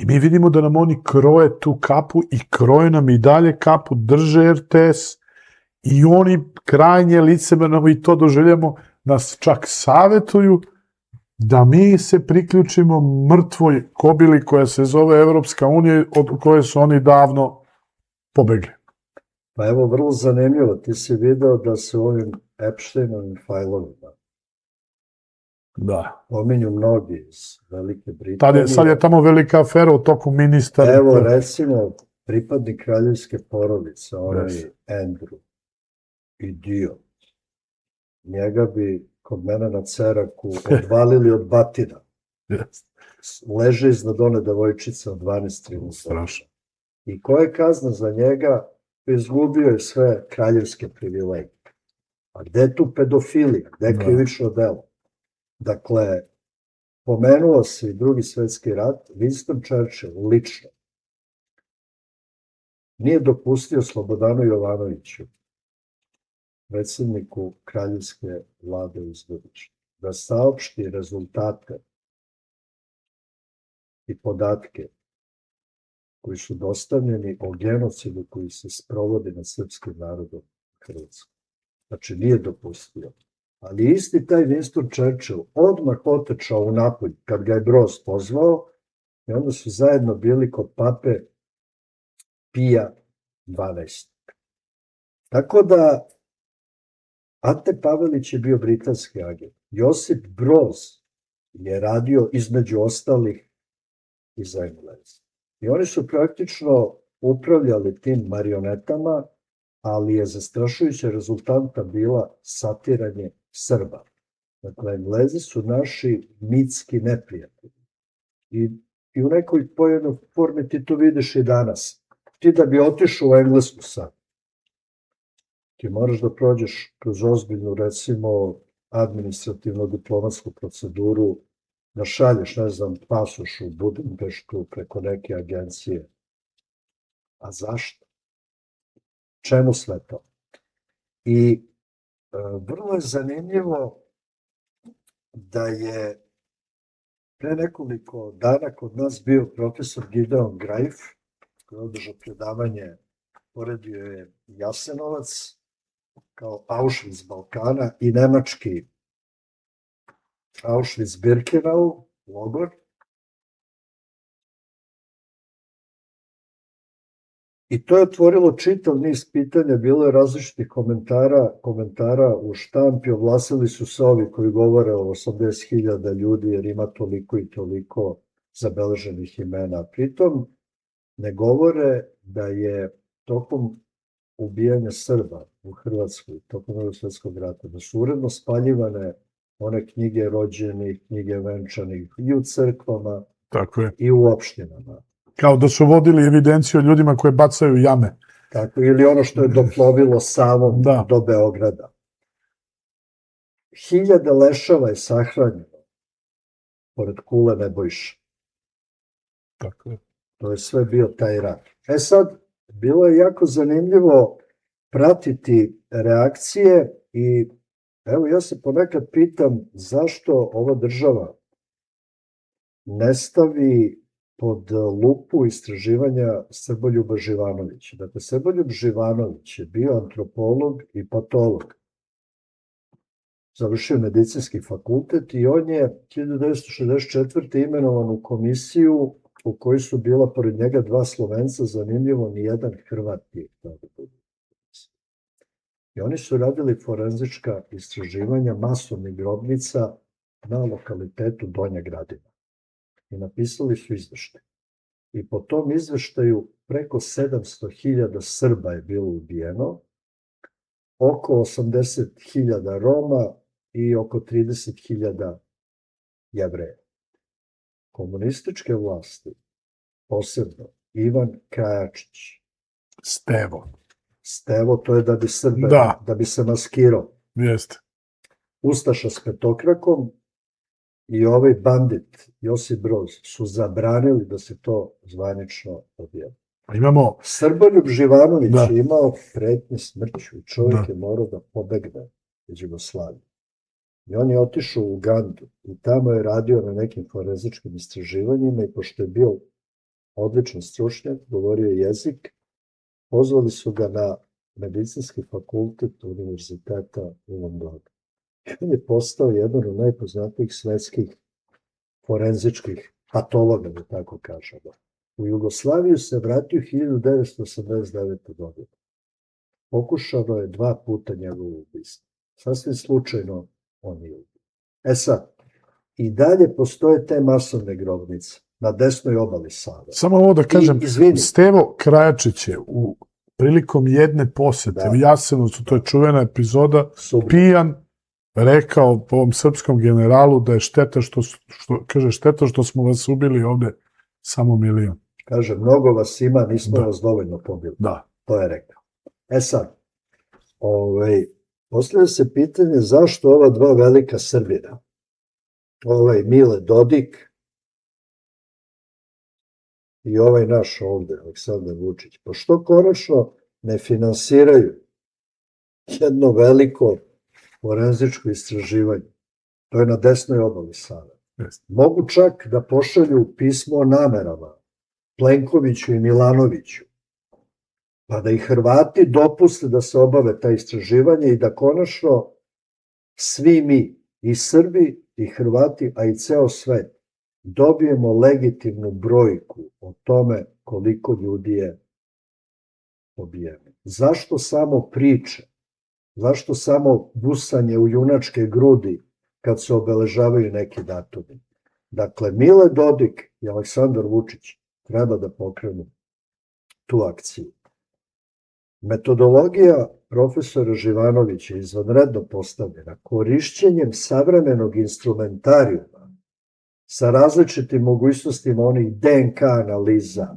I mi vidimo da nam oni kroje tu kapu i kroje nam i dalje kapu, drže RTS i oni krajnje licemerno i to doželjamo, nas čak savetuju da mi se priključimo mrtvoj kobili koja se zove Evropska unija, od koje su oni davno pobegli. Pa evo, vrlo zanimljivo, ti si video da se ovim Epsteinovim fajlovima Da. pominju mnogi iz Velike Britanije. Sad je tamo velika afera u toku ministara. Evo, recimo, pripadnik kraljevske porodice, onaj Andrew, idiot. Njega bi kod mene na Ceraku odvalili od batina. Leže iznad one devojčice od 12-13. Strašno. I koja je kazna za njega? Izgubio je sve kraljevske privilegije. A gde je tu pedofilija? Gde je krivično delo? Dakle, pomenuo se i Drugi svetski rat, Winston Churchill lično nije dopustio Slobodanu Jovanoviću, predsjedniku kraljevske vlade iz Budimpešta, da saopšti rezultate i podatke koji su dostavljeni o genocidu koji se sprovodi nad srpskim narodom Hrvatskoj. Znači, nije dopustio. Ali isti taj Winston Churchill odmah otečao u Napolj kad ga je Broz pozvao i onda su zajedno bili kod pape Pija 12. Tako da Ante Pavelić je bio britanski agent. Josip Broz je radio između ostalih i za Engleze. I oni su praktično upravljali tim marionetama, ali je zastrašujuća rezultanta bila satiranje Srba. Dakle, Englezi su naši mitski neprijatelji. I u nekoj pojednoj formi ti to vidiš i danas. Ti da bi otišao u Englesku sad, ti moraš da prođeš kroz ozbiljnu, recimo, administrativno-diplomatsku proceduru, da šalješ, ne znam, pasoš u Budimpeštu preko neke agencije. A zašto? Čemu sve to? I vrlo je zanimljivo da je pre nekoliko dana kod nas bio profesor Gideon Greif, koji je održao predavanje, poredio je Jasenovac kao Auschwitz Balkana i nemački Auschwitz-Birkenau, logor. I to je otvorilo čitav niz pitanja, bilo je različitih komentara u štampi, oglasili su se ovi koji govore o 80.000 ljudi jer ima toliko i toliko zabeleženih imena. Pritom ne govore da je tokom ubijanja Srba u Hrvatskoj, tokom Drugog svetskog rata, da su uredno spaljivane one knjige rođenih, knjige venčanih i u crkvama i u opštinama. Kao da su vodili evidenciju o ljudima koje bacaju jame. Tako, ili ono što je doplovilo Savom do Beograda. 1000 leševa je sahranjeno pored kule Nebojša. Tako je. To je sve bio taj rat. Sad, bilo je jako zanimljivo pratiti reakcije i evo, ja se ponekad pitam zašto ova država ne stavi pod lupu istraživanja Srboljuba Živanovića. Dakle, Srboljub Živanović je bio antropolog i patolog. Završio medicinski fakultet i on je 1964. imenovan u komisiju u kojoj su bila pored njega 2 Slovenca, zanimljivo, nijedan Hrvat nije htio da bude. I oni su radili forenzička istraživanja masovnih grobnica na lokalitetu Donja Gradina. I napisali su izveštaj. I po tom izveštaju preko 700.000 Srba je bilo ubijeno, oko 80.000 Roma i oko 30.000 Jevreja. Komunističke vlasti, posebno Ivan Krajačić. Stevo, to je da bi Srbe, da bi se maskirao. Jeste. Ustaša s petokrakom i ovaj bandit, Josip Broz, su zabranili da se to zvanično objavi. Srboljub Živanović je imao pretnje smrću i čovjek je morao da pobegne iz Jugoslavije. I on je otišao u Ugandu i tamo je radio na nekim forenzičkim istraživanjima i pošto je bio odličan stručnjak, govorio jezik, pozvali su ga na medicinski fakultet univerziteta u Londonu. I on je postao jedan od najpoznatijih svetskih forenzičkih patologa, da tako kažemo. U Jugoslaviju se vratio 1989. godine. Pokušano je 2 puta njegovo ubistvo. Sasvim slučajno on je ubijen. Sad, i dalje postoje te masovne grobnice na desnoj obali Save. Samo ovo da kažem, izvini. Stevo Krajačić je prilikom jedne posete u Jasenovcu, to je čuvena epizoda, pijan rekao po ovom srpskom generalu da je šteta šteta što smo vas ubili ovde samo 1.000.000. Kaže, mnogo vas ima, nismo vas dovoljno pobili. Da. To je rekao. Sad, postavlja se pitanje zašto ova 2 velika Srbina, Mile Dodik i naš ovde, Aleksandar Vučić, pošto konačno ne finansiraju jedno veliko forenzičko istraživanje. To je na desnoj obali Save. Mogu čak da pošalju pismo o namerama Plenkoviću i Milanoviću, pa da i Hrvati dopuste da se obave ta istraživanja i da konačno svi mi, i Srbi, i Hrvati, a i ceo svet, dobijemo legitimnu brojku o tome koliko ljudi je pobijeno. Zašto samo priče? Zašto samo busanje u junačke grudi kad se obeležavaju neki datumi? Dakle, Mile Dodik i Aleksandar Vučić treba da pokrenu tu akciju. Metodologija profesora Živanovića je izvanredno postavljena korišćenjem savremenog instrumentarijuma sa različitim mogućnostima onih DNK analiza,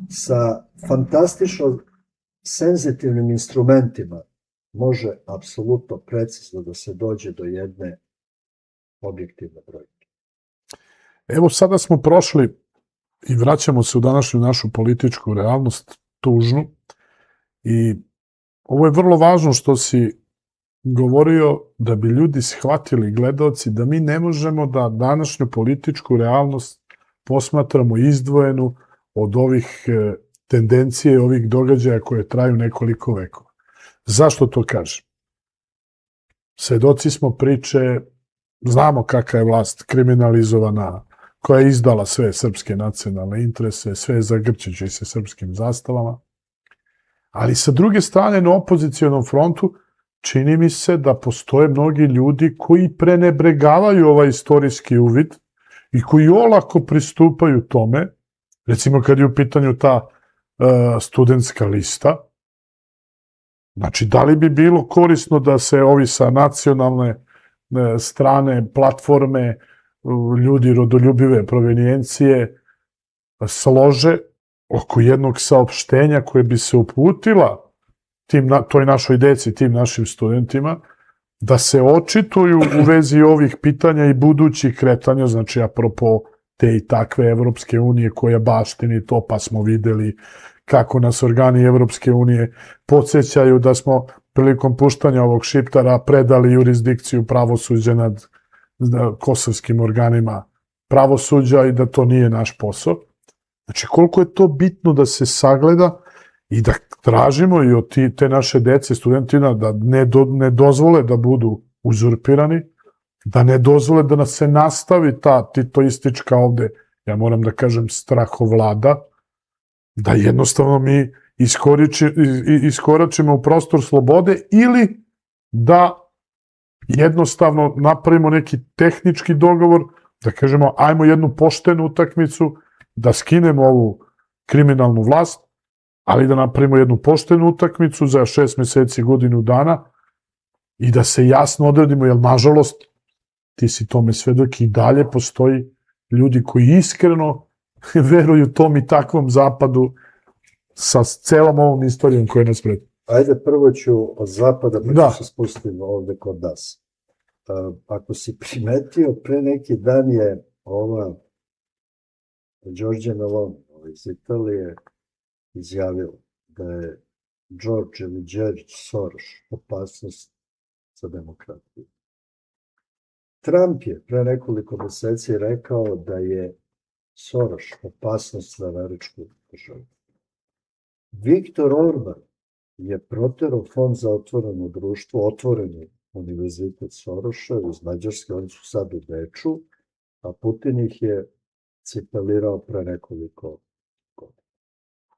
sa fantastično senzitivnim instrumentima, može apsolutno precizno da se dođe do jedne objektivne brojke. Evo sada smo prošli i vraćamo se u današnju našu političku realnost, tužnu, i ovo je vrlo važno što si govorio da bi ljudi shvatili, gledaoci, da mi ne možemo da današnju političku realnost posmatramo izdvojenu od ovih tendencije i ovih događaja koje traju nekoliko vekova. Zašto to kažem? Svedoci smo priče, znamo kakva je vlast kriminalizovana, koja je izdala sve srpske nacionalne interese, sve zagrćeći se srpskim zastavama, ali sa druge strane na opozicijonom frontu čini mi se da postoje mnogi ljudi koji prenebregavaju ovaj istorijski uvid i koji olako pristupaju tome, recimo kad je u pitanju ta studentska lista. Znači, da li bi bilo korisno da se ovi sa nacionalne strane, platforme, ljudi rodoljubive provenijencije slože oko jednog saopštenja koje bi se uputila toj našoj deci, tim našim studentima, da se očituju u vezi ovih pitanja i budućih kretanja, znači apropo te i takve Evropske unije koja baštini to, pa smo videli kako nas organi Evropske unije podsjećaju da smo prilikom puštanja ovog Šiptara predali jurisdikciju pravosuđa nad kosovskim organima pravosuđa i da to nije naš posao. Znači, koliko je to bitno da se sagleda i da tražimo i od te naše dece, studentina, da ne dozvole da budu uzurpirani, da ne dozvole da nas se nastavi ta titoistička ovde, ja moram da kažem, strahovlada, da jednostavno mi iskoračimo u prostor slobode ili da jednostavno napravimo neki tehnički dogovor, da kažemo ajmo jednu poštenu utakmicu, da skinemo ovu kriminalnu vlast, ali da napravimo jednu poštenu utakmicu za 6 meseci, godinu dana i da se jasno odredimo, jer nažalost, ti si tome svedok, i dalje postoji ljudi koji iskreno veruju tom i takvom zapadu sa celom ovom istorijom koja nas preti. Ajde, prvo ću od zapada, pa ću se spustiti ovde kod nas. Ako si primetio, pre neki dan je ova Đorđe Meloni iz Italije izjavila da je George ili George Soros opasnost za demokratiju. Trump je pre nekoliko meseci rekao da je Soros opasnost za američku državu. Viktor Orban je proterao Fond za otvoreno društvo, otvoreni univerzitet Soroša iz Mađarske, oni su sad u Beču, a Putin ih je cipelirao pre nekoliko godina.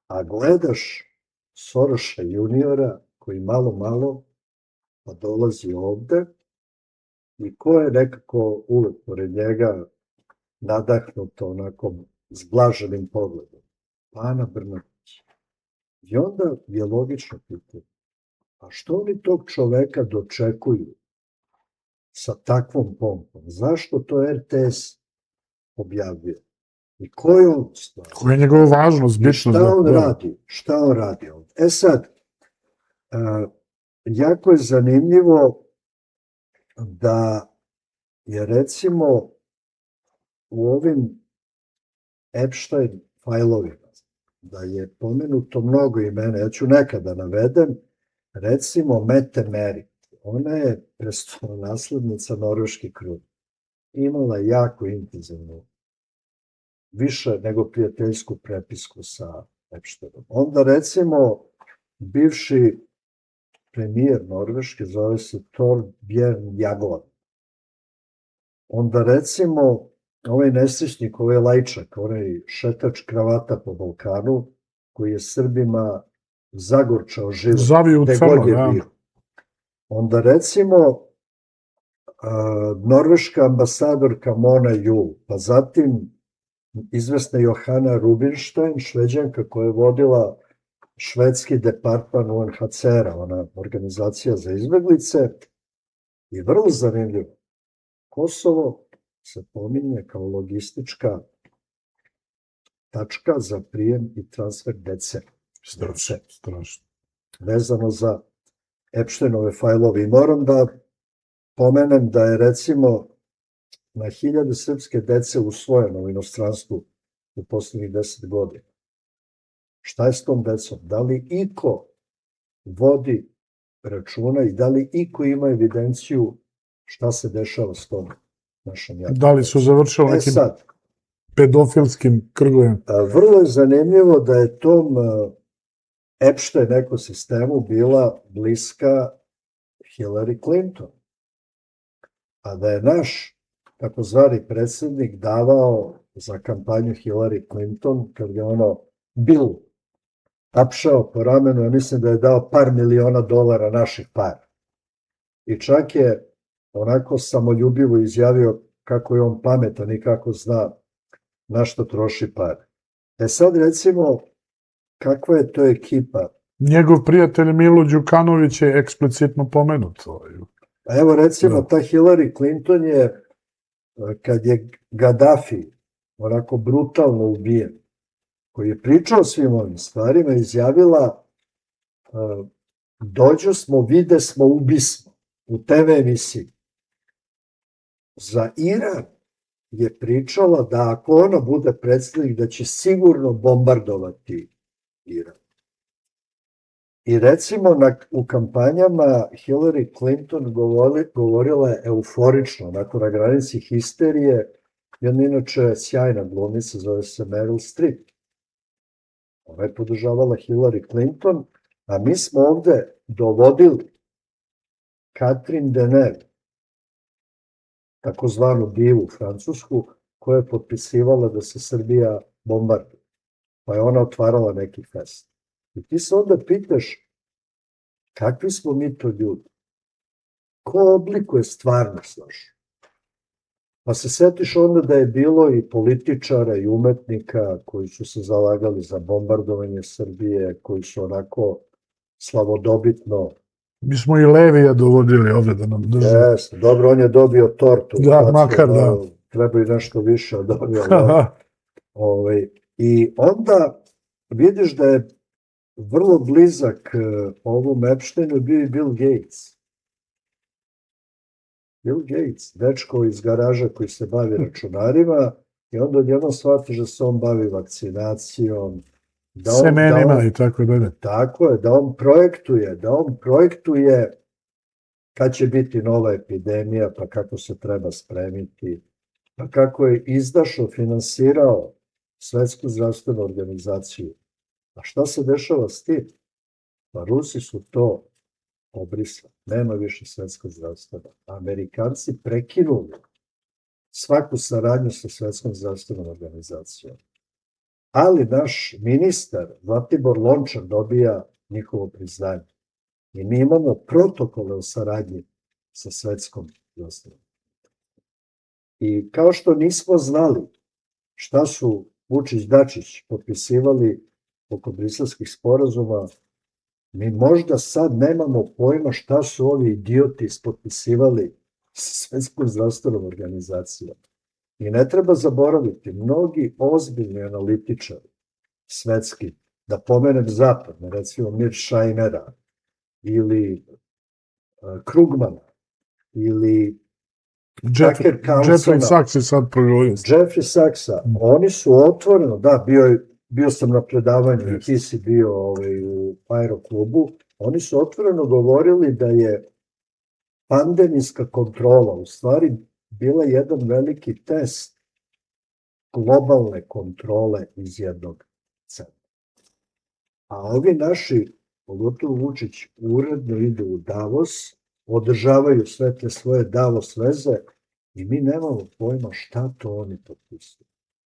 A gledaš Soroša juniora koji malo pa dolazi ovde i ko je nekako uvek pored njega nadahnuto onako zblaženim pogledom. Ana Brnabić. I onda je logično pitanje, a što oni tog čoveka dočekuju sa takvom pompom? Zašto to RTS objavljuje? I ko je on stvar? Koja je njegova važnost, bitnost? Šta on radi? Šta on radi ovde? E sad, jako je zanimljivo da je recimo u ovim Epstein fajlovima, da je pomenuto mnogo imena, ja ću nekada navedem, recimo Mette Marit, ona je prestolonaslednica norveške krune, imala jako intenzivnu, više nego prijateljsku prepisku sa Epsteinom. Onda recimo bivši premijer Norveške zove se Thorbjørn Jagland. Onda recimo ovaj nesrećnik, ovaj lajčak, onaj šetač kravata po Balkanu, koji je Srbima zagorčao život, Zavio u gde crno, god je bio. Onda recimo norveška ambasadorka Mona Juul, pa zatim izvesna Johana Rubinstein, Šveđanka koja je vodila švedski departman UNHCR-a, ona organizacija za izbeglice, i vrlo zanimljivo, Kosovo se pominje kao logistička tačka za prijem i transfer dece. Strašno. Vezano za Epsteinove fajlove. I moram da pomenem da je recimo na 1000 srpske dece usvojeno u inostranstvu u poslednjih 10 godina. Šta je s tom decom? Da li iko vodi računa i da li iko ima evidenciju šta se dešava s tom našom jadnom? Da li su završili nekim pedofilskim krugovima? Vrlo je zanimljivo da je tom Epstein ekosistemu bila bliska Hillary Clinton, a da je naš takozvani predsjednik davao za kampanju Hillary Clinton, kad je ono Bill tapšao po ramenu, ja mislim da je dao par miliona dolara naših para. I čak je onako samoljubivo izjavio kako je on pametan i kako zna na što troši pare. E sad recimo, kakva je to ekipa? Njegov prijatelj Milo Đukanović je eksplicitno pomenut. A evo recimo, ta Hillary Clinton je, kad je Gaddafi onako brutalno ubijen, koji je pričao o svim ovim stvarima, izjavila dođo smo, vide smo, ubismo u TV emisiji. Za Iran je pričala da ako ona bude predstavnik, da će sigurno bombardovati Iran. I recimo u kampanjama Hillary Clinton govorila je euforično, onako na granici histerije, jedna inače sjajna glumica, zove se Meryl Streep. Ona je podržavala Hillary Clinton, a mi smo ovde dovodili Catherine Deneuve, takozvanu divu francusku, koja je potpisivala da se Srbija bombarduje. Pa je ona otvarala neki fest. I ti se onda pitaš kakvi smo mi to ljudi? Ko oblikuje stvarnost našu? Pa se setiš onda da je bilo i političara i umetnika koji su se zalagali za bombardovanje Srbije, koji su onako slavodobitno... Mi smo i Levija dovodili ovde da nam drži. Jeste, dobro, on je dobio tortu. Da, makar da. Treba i nešto više od dobio. I onda vidiš da je vrlo blizak ovom Epsteinu bio i Bill Gates. Bill Gates, dečko iz garaža koji se bavi računarima, i onda odjednom shvatiš da se on bavi vakcinacijom, semenima i tako dalje. Tako je, da on projektuje kad će biti nova epidemija, pa kako se treba spremiti, pa kako je izdašno finansirao Svetsku zdravstvenu organizaciju. A šta se dešava s tim? Pa Rusi su to obrisali. Nema više Svetska zdravstvena. Amerikanci prekinuli svaku saradnju sa Svetskom zdravstvenom organizacijom. Ali naš ministar, Zlatibor Lončar, dobija njihovo priznanje. I mi imamo protokole o saradnji sa Svetskom zdravstvenom. I kao što nismo znali šta su Vučić-Dačić potpisivali oko briselskih sporazuma, mi možda sad nemamo pojma šta su ovi idioti ispotpisivali sa Svetskom zdravstvenom organizacijom. I ne treba zaboraviti, mnogi ozbiljni analitičari svetski, da pomenem zapadne, recimo Mearsheinera ili Krugmana ili Jeffrey Sachs je sad progovorio. Jeffrey Sachsa, oni su otvoreno, da, bio sam na predavanju i ti si bio u aeroklubu, oni su otvoreno govorili da je pandemijska kontrola u stvari bila jedan veliki test globalne kontrole iz jednog centra. A ovi naši, pogotovo Vučić, uredno idu u Davos, održavaju sve te svoje Davos veze i mi nemamo pojma šta to oni potpisuju.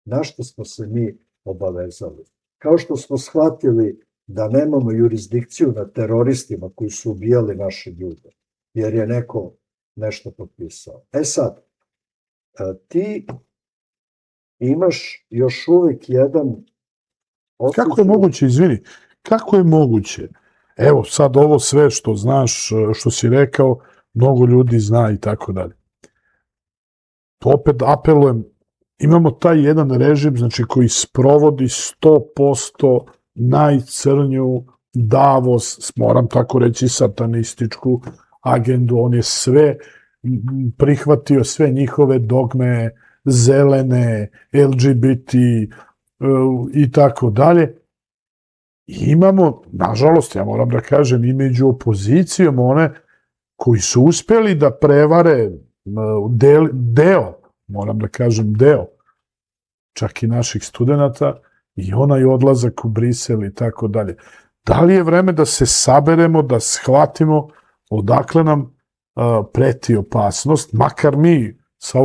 Na što smo se mi obavezali. Kao što smo shvatili da nemamo jurisdikciju na teroristima koji su ubijali naše ljude, jer je neko nešto potpisao. E sad, ti imaš još uvek jedan osjećaj... Kako je moguće, izvini, kako je moguće? Evo sad ovo sve što znaš, što si rekao, mnogo ljudi zna i tako dalje. Opet apelujem, imamo taj jedan režim, znači, koji sprovodi 100% najcrnju Davos, moram tako reći, satanističku agendu. On je sve prihvatio, sve njihove dogme, zelene, LGBT i tako dalje. I imamo, nažalost, ja moram da kažem, i među opozicijom one koji su uspeli da prevare moram da kažem deo, čak i naših studenta, i onaj odlazak u Brisel i tako dalje. Da li je vreme da se saberemo, da shvatimo odakle nam preti opasnost, makar mi sa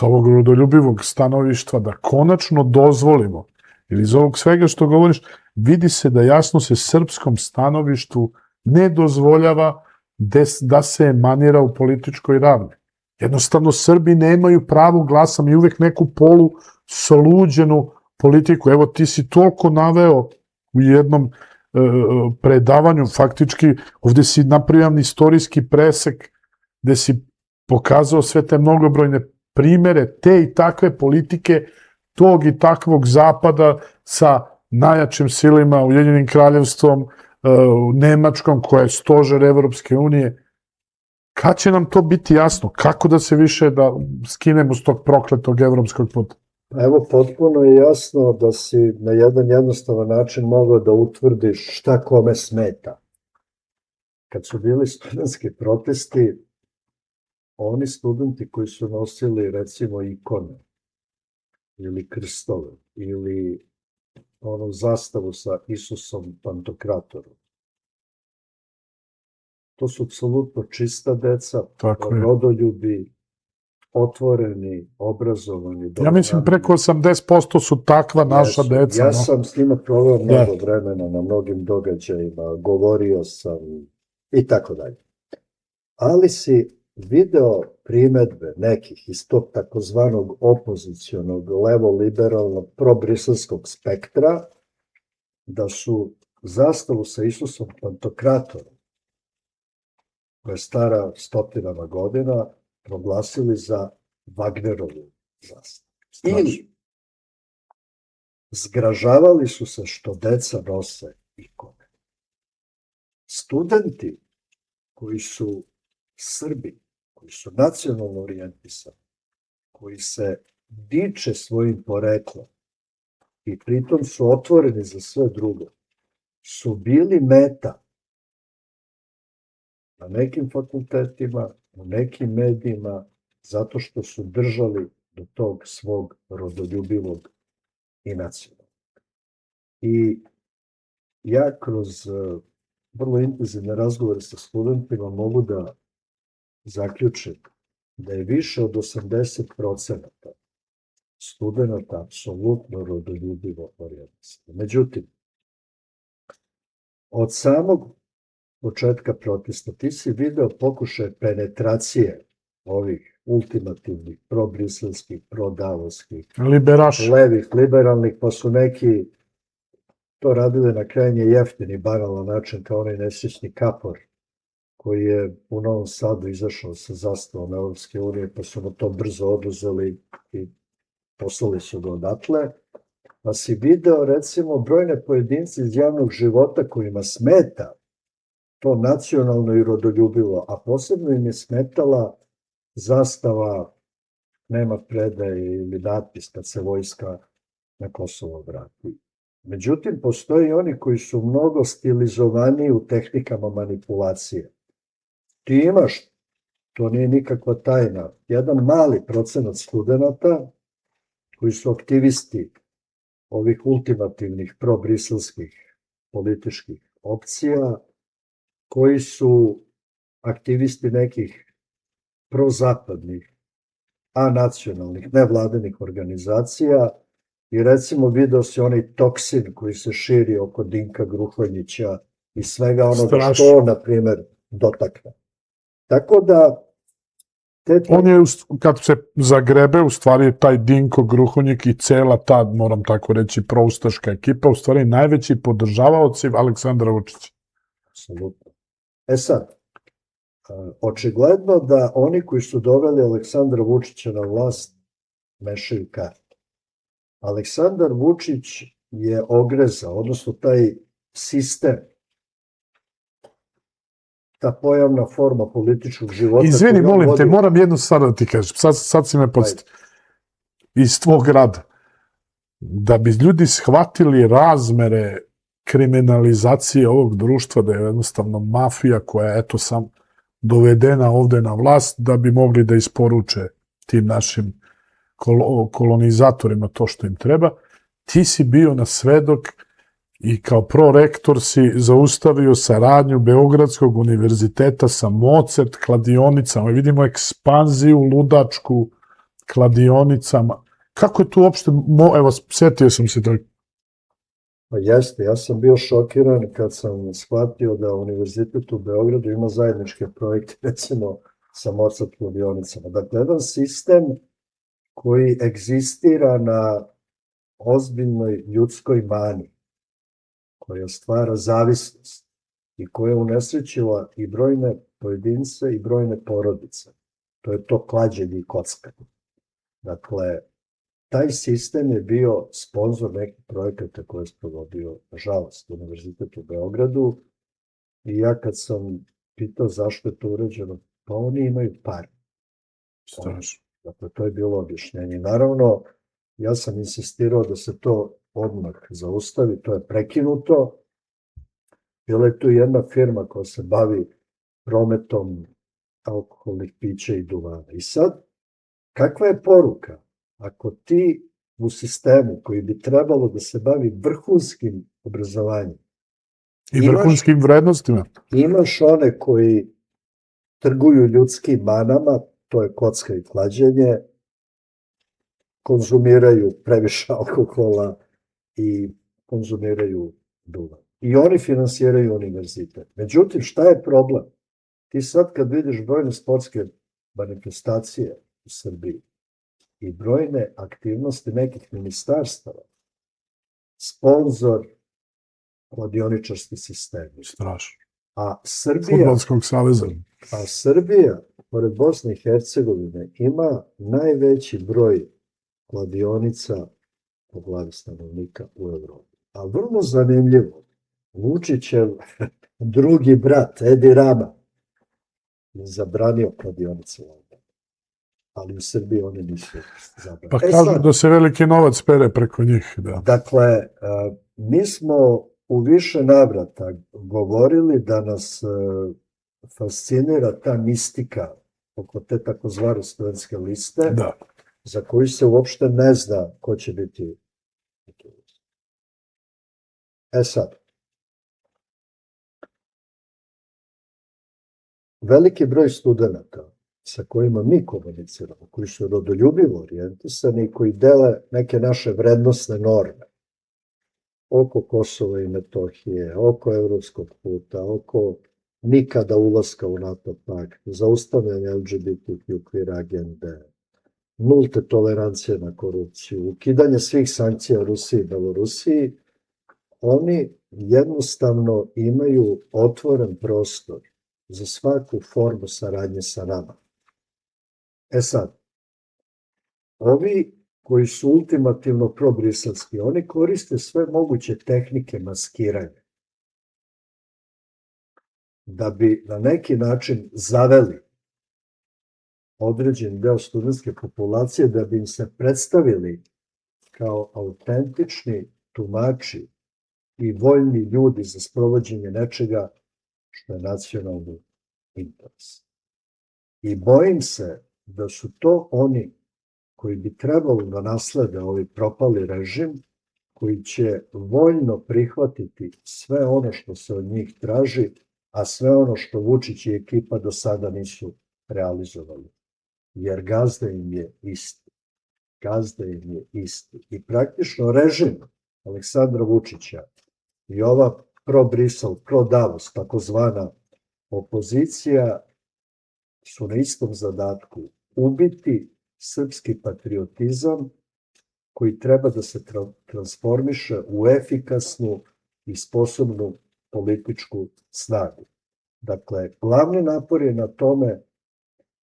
ovog rodoljubivog stanovištva da konačno dozvolimo, ili iz ovog svega što govoriš, vidi se da jasno se srpskom stanovištu ne dozvoljava da se emanira u političkoj ravni. Jednostavno, Srbi nemaju pravo glasa, mi uvek neku polu sluđenu politiku. Evo, ti si toliko naveo u jednom predavanju, faktički, ovde si napravio istorijski presek gde si pokazao sve te mnogobrojne primere te i takve politike, tog i takvog zapada sa najjačim silima, Ujedinjenim kraljevstvom, Nemačkom, koja je stožer Evropske unije. Kad će nam to biti jasno? Kako da se više da skinemo s tog prokletog evropskog puta? Evo, potpuno je jasno da si na jedan jednostavan način mogao da utvrdiš šta kome smeta. Kad su bili studentski protesti, oni studenti koji su nosili, recimo, ikone ili krstove ili onu zastavu sa Isusom Pantokratorom, to su apsolutno čista deca, rodoljubi, otvoreni, obrazovani. Ja mislim preko 80% su takva naša deca. Ja sam s njima proveo mnogo vremena na mnogim događajima, govorio sam i tako dalje. Ali si video primetbe nekih iz tog takozvanog opozicionog, levo-liberalnog, probriselskog spektra, da su zastavu sa Isusom Pantokratorom, koja je stara stotinama godina, proglasili za Wagnerovu zastavu. Ili zgražavali su se što deca nose ikone. Studenti koji su Srbi, koji su nacionalno orijentisani, koji se diče svojim poreklom i pritom su otvoreni za sve drugo, su bili meta na nekim fakultetima, u nekim medijima, zato što su držali do tog svog rodoljubivog i nacionalnog. I ja kroz vrlo intenzivne razgovore sa studentima mogu da zaključim da je više od 80% studenta apsolutno rodoljubivo orijentisano. Međutim, od samog početka protesta ti si video pokušaje penetracije ovih ultimativnih, probriselskih, prodavovskih, Liberaš. levih, liberalnih, pa su neki to radili na krajnje jeftini, banalan način, kao onaj nesrećni Kapor, koji je u Novom Sadu izašao sa zastavom Evropske unije, pa su mu to brzo oduzeli i poslali su ga odatle. Pa si video, recimo, brojne pojedinci iz javnog života kojima smeta to nacionalno i rodoljubivo, a posebno im je smetala zastava nema predaje ili natpis kad se vojska na Kosovo vrati. Međutim, postoji oni koji su mnogo stilizovaniji u tehnikama manipulacije. Ti imaš, to nije nikakva tajna, jedan mali procenat studenta koji su aktivisti ovih ultimativnih probriselskih političkih opcija, koji su aktivisti nekih prozapadnih, anacionalnih, nevladinih organizacija i recimo video si onaj toksin koji se širi oko Dinka Gruhonjića i svega onoga što on, na primer, dotakne. Tako da on je, kad se zagrebe, u stvari taj Dinko Gruhonjik i cela ta, moram tako reći, proustaška ekipa, u stvari najveći podržavaoci Aleksandra Vučića. Apsolutno. E sad, očigledno da oni koji su doveli Aleksandra Vučića na vlast mešaju karte. Aleksandar Vučić je ogrezao, odnosno taj sistem, ta pojavna forma političkog života... Izvini, molim te, moram jednu stvar da ti kažem. Sad si me podsjetio. Iz tvog rada. Da bi ljudi shvatili razmere kriminalizacije ovog društva, da je jednostavno mafija koja je, eto, sam dovedena ovde na vlast, da bi mogli da isporuče tim našim kolonizatorima to što im treba. Ti si bio na svedok i kao prorektor si zaustavio saradnju Beogradskog univerziteta sa Mozart kladionicama. Vidimo ekspanziju ludačku kladionicama. Kako je tu uopšte, evo, sjetio sam se da... Pa jeste, ja sam bio šokiran kad sam shvatio da Univerzitet u Beogradu ima zajedničke projekte, recimo, sa Mozart kladionicama. Dakle, jedan sistem koji egzistira na ozbiljnoj ljudskoj mani, koja stvara zavisnost i koja je unesrećila i brojne pojedince i brojne porodice. To je to klađenje i kockanje. Dakle, taj sistem je bio sponzor nekih projekata koje je sprovodio, nažalost, Univerzitet u Beogradu. I ja kad sam pitao zašto je to urađeno, pa oni imaju pare. Strašno. Dakle, to je bilo objašnjenje. Naravno, ja sam insistirao da se to odmah zaustavi, to je prekinuto. Bila je tu jedna firma koja se bavi prometom alkoholnih pića i duvana. I sad, kakva je poruka? Ako ti u sistemu koji bi trebalo da se bavi vrhunskim obrazovanjem i vrhunskim vrednostima, imaš one koji trguju ljudskim manama, to je kocka i klađenje, konzumiraju previše alkohola i konzumiraju duvan. I oni finansiraju univerzitet. Međutim, šta je problem? Ti sad kad vidiš brojne sportske manifestacije u Srbiji i brojne aktivnosti nekih ministarstava, sponzor kladioničarski sistem. strašno. A Srbija... Fudbalskog saveza. A Srbija, pored Bosne i Hercegovine, ima najveći broj kladionica po glavi stanovnika u Evropi. A vrlo zanimljivo, Vučićev drugi brat, Edi Rama, je zabranio kladionice ovdje. Ali u Srbiji one nisu zabranili. Pa kažu da se veliki novac pere preko njih. Da. Dakle, mi smo u više navrata govorili da nas fascinira ta mistika oko te takozvane studentske liste, Da. za koju se uopšte ne zna ko će biti. Sad, veliki broj studenta sa kojima mi komuniciramo, koji su rodoljubivo orijentisani i koji dele neke naše vrednostne norme oko Kosova i Metohije, oko evropskog puta, oko nikada ulaska u NATO pakt, zaustavljanja LGBTQ queer agende, nulte tolerancije na korupciju, ukidanje svih sankcija Rusiji i Belorusiji, oni jednostavno imaju otvoren prostor za svaku formu saradnje sa nama. Sad, ovi koji su ultimativno probriselski, oni koriste sve moguće tehnike maskiranja da bi na neki način zaveli određen deo studentske populacije, da bi im se predstavili kao autentični tumači i voljni ljudi za sprovođenje nečega što je nacionalni interes. I bojim se da su to oni koji bi trebalo da naslede ovaj propali režim, koji će voljno prihvatiti sve ono što se od njih traži, a sve ono što Vučić i ekipa do sada nisu realizovali. Jer gazda im je isti. Gazda im je isti. I praktično režim Aleksandra Vučića i ova pro-Brisel, pro-Davos, takozvana opozicija, su na istom zadatku ubiti srpski patriotizam koji treba da se transformiše u efikasnu i sposobnu političku snagu. Dakle, glavni napor je na tome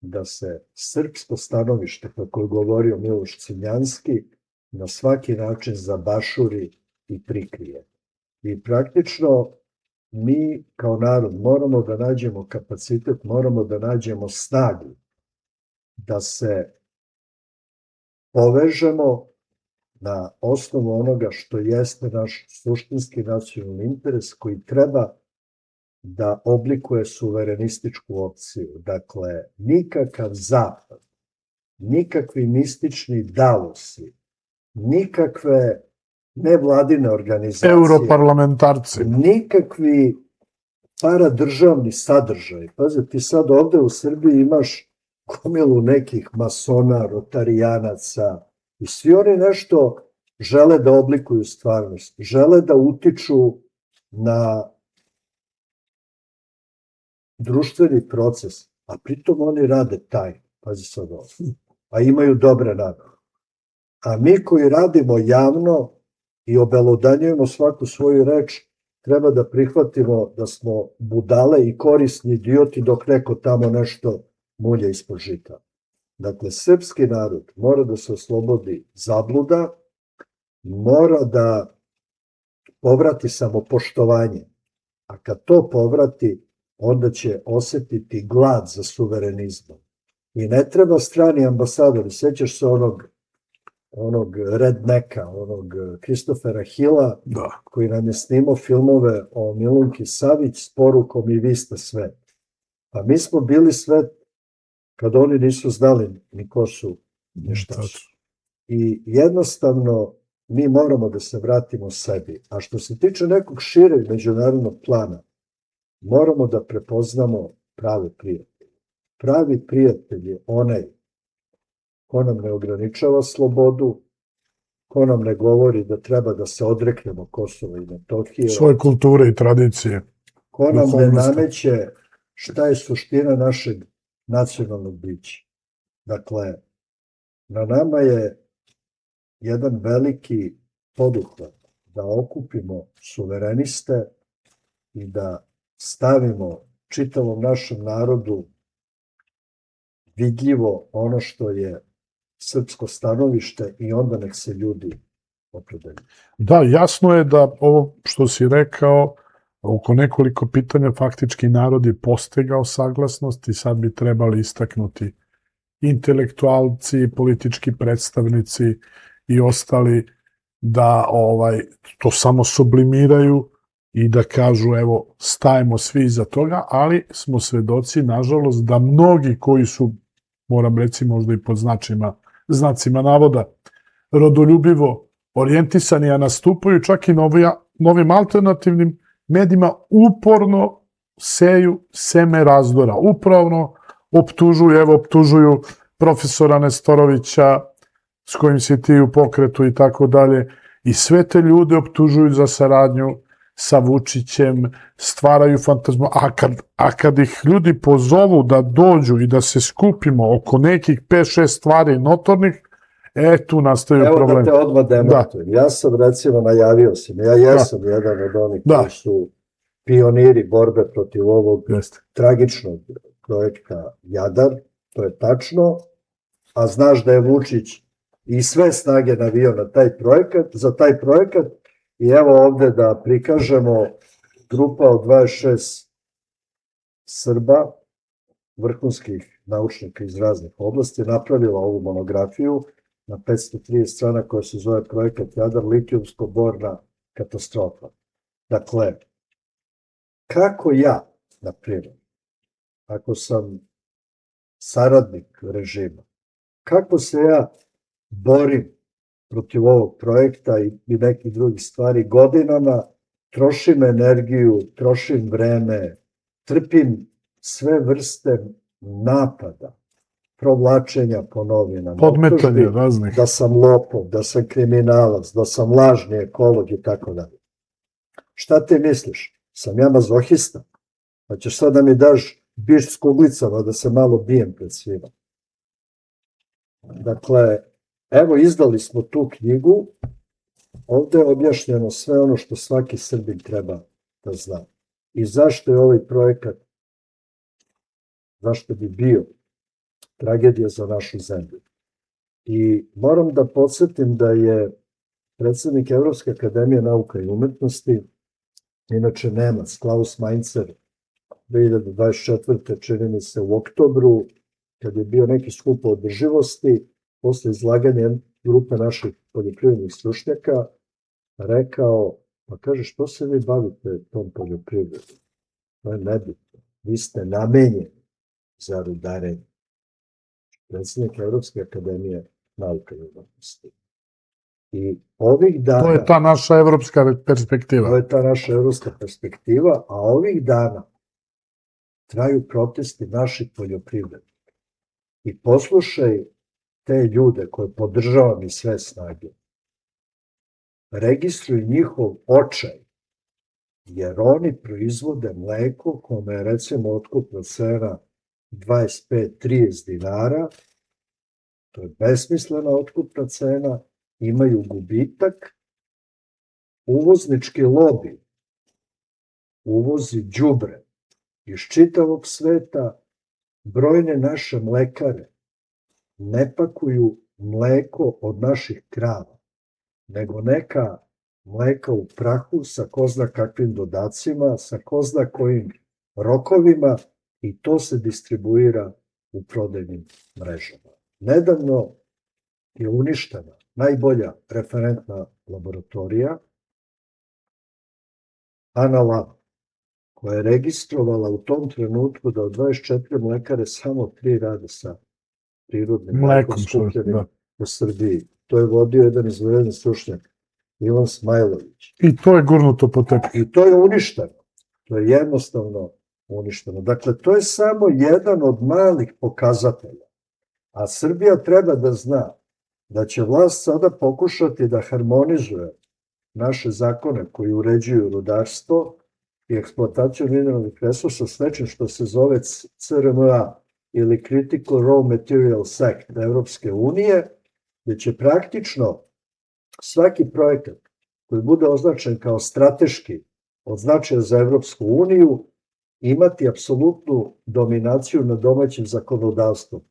da se srpsko stanovište, kako je govorio Miloš Crnjanski, na svaki način zabašuri i prikrije. I praktično mi kao narod moramo da nađemo kapacitet, moramo da nađemo snagu da se povežemo na osnovu onoga što jeste naš suštinski nacionalni interes koji treba da oblikuje suverenističku opciju. Dakle, nikakav zapad, nikakvi mistični Davosi, nikakve nevladine organizacije, Europarlamentarci. nikakvi paradržavni sadržaj. Pazi, ti sad ovde u Srbiji imaš gomilu nekih masona, rotarijanaca i svi oni nešto žele da oblikuju stvarnost, žele da utiču na društveni proces, a pritom oni rade taj, pazi sad ovo, a imaju dobre namere. A mi koji radimo javno i obelodanjujemo svaku svoju reč, treba da prihvatimo da smo budale i korisni idioti dok neko tamo nešto mulje ispod žita. Dakle, srpski narod mora da se oslobodi zabluda, mora da povrati samopoštovanje, a kad to povrati, onda će osetiti glad za suverenizmom. I ne treba strani ambasadori, sećaš se onog redneka, onog Kristofera Hilla, koji nam je snimao filmove o Milunki Savić s porukom i vi ste svet. Pa mi smo bili svet kad oni nisu znali ni ko su, ni šta su. I jednostavno mi moramo da se vratimo sebi. A što se tiče nekog šireg međunarodnog plana, moramo da prepoznamo prave prijatelje. Pravi prijatelj je onaj ko nam ne ograničava slobodu, ko nam ne govori da treba da se odreknemo Kosova i Metohije. Svoje kulture i tradicije. Ko nam ne nameće šta je suština našeg nacionalnog bića. Dakle, na nama je jedan veliki poduhvat da okupimo suvereniste i da stavimo čitavom našem narodu vidljivo ono što je srpsko stanovište i onda nek se ljudi opredeljuju. Da, jasno je da ovo što si rekao, oko nekoliko pitanja faktički narod je postigao saglasnost i sad bi trebali istaknuti intelektualci, politički predstavnici i ostali da to samo sublimiraju i da kažu evo stajemo svi iza toga, ali smo svedoci nažalost da mnogi koji su, moram reći možda i pod znacima navoda, rodoljubivo orijentisani, a nastupaju čak i novim alternativnim medijima, uporno seju seme razdora. Upravno optužuju profesora Nestorovića, s kojim si ti u pokretu i tako dalje, i sve te ljude optužuju za saradnju sa Vučićem, stvaraju fantazmu, a kad ih ljudi pozovu da dođu i da se skupimo oko nekih 5-6 stvari notornih, tu nastaju problemi. Evo da te odmah demantujem. Ja sam recimo najavio sam, ja jesam jedan od onih koji su pioniri borbe protiv ovog tragičnog projekta Jadar, to je tačno, a znaš da je Vučić i sve snage navio za taj projekat, i evo ovde da prikažemo grupa od 26 Srba, vrhunskih naučnika iz raznih oblasti, napravila ovu monografiju na 530 strana koja se zove projekat Jadar, litijumsko-borna katastrofa. Dakle, kako ja, na primjer, ako sam saradnik režima, kako se ja borim protiv ovog projekta i nekih drugih stvari godinama, trošim energiju, trošim vreme, trpim sve vrste napada, provlačenja po novinama, podmetanja raznih, da sam lopov, da sam kriminalac, da sam lažni ekolog i tako dalje. Šta ti misliš? Sam ja mazohista? Pa ćeš sad da mi daš biš s kuglicama da se malo bijem pred svima. Dakle, evo izdali smo tu knjigu, ovde je objašnjeno sve ono što svaki Srbin treba da zna. I zašto je ovaj projekat, zašto bi bio tragedija za našu zemlju. I moram da podsjetim da je predsednik Evropske akademije nauka i umetnosti, inače Nemac, Klaus Mainzer, 2024. čini mi se u oktobru, kad je bio neki skup o održivosti, posle izlaganja grupe naših poljoprivrednih stručnjaka, rekao, pa kaže, što se vi bavite tom poljoprivredom? To je nebitno. Vi ste namenjeni za rudarenje. Predsednik Evropske akademije nauka i umetnosti. I ovih dana... To je ta naša evropska perspektiva. To je ta naša evropska perspektiva, a ovih dana traju protesti naših poljoprivrednika. I poslušaj te ljude koje podržavam iz sve snage. Registruj njihov očaj, jer oni proizvode mleko kome je recimo otkupna cena 25-30 dinara, to je besmislena otkupna cena, imaju gubitak, uvoznički lobi uvozi đubre iz čitavog sveta, brojne naše mlekare ne pakuju mleko od naših krava, nego neka mleka u prahu sa ko zna kakvim dodacima, sa ko zna kojim rokovima, i to se distribuira u prodajnim mrežama. Nedavno je uništena najbolja referentna laboratorija, Analab, koja je registrovala u tom trenutku da od 24 mlekare samo 3 rade sa prirodnim mlekom skupljenim u Srbiji. To je vodio jedan izvanredni stručnjak, Ivan Smajlović. I to je gurnuto po tepi. I to je uništeno. To je jednostavno uništeno. Dakle, to je samo jedan od malih pokazatelja. A Srbija treba da zna da će vlast sada pokušati da harmonizuje naše zakone koji uređuju rudarstvo i eksploataciju mineralnih resursa s nečim što se zove CRMA ili Critical Raw Materials Act Evropske unije, gde će praktično svaki projekat koji bude označen kao strateški od značaja za Evropsku uniju imati apsolutnu dominaciju nad domaćim zakonodavstvom,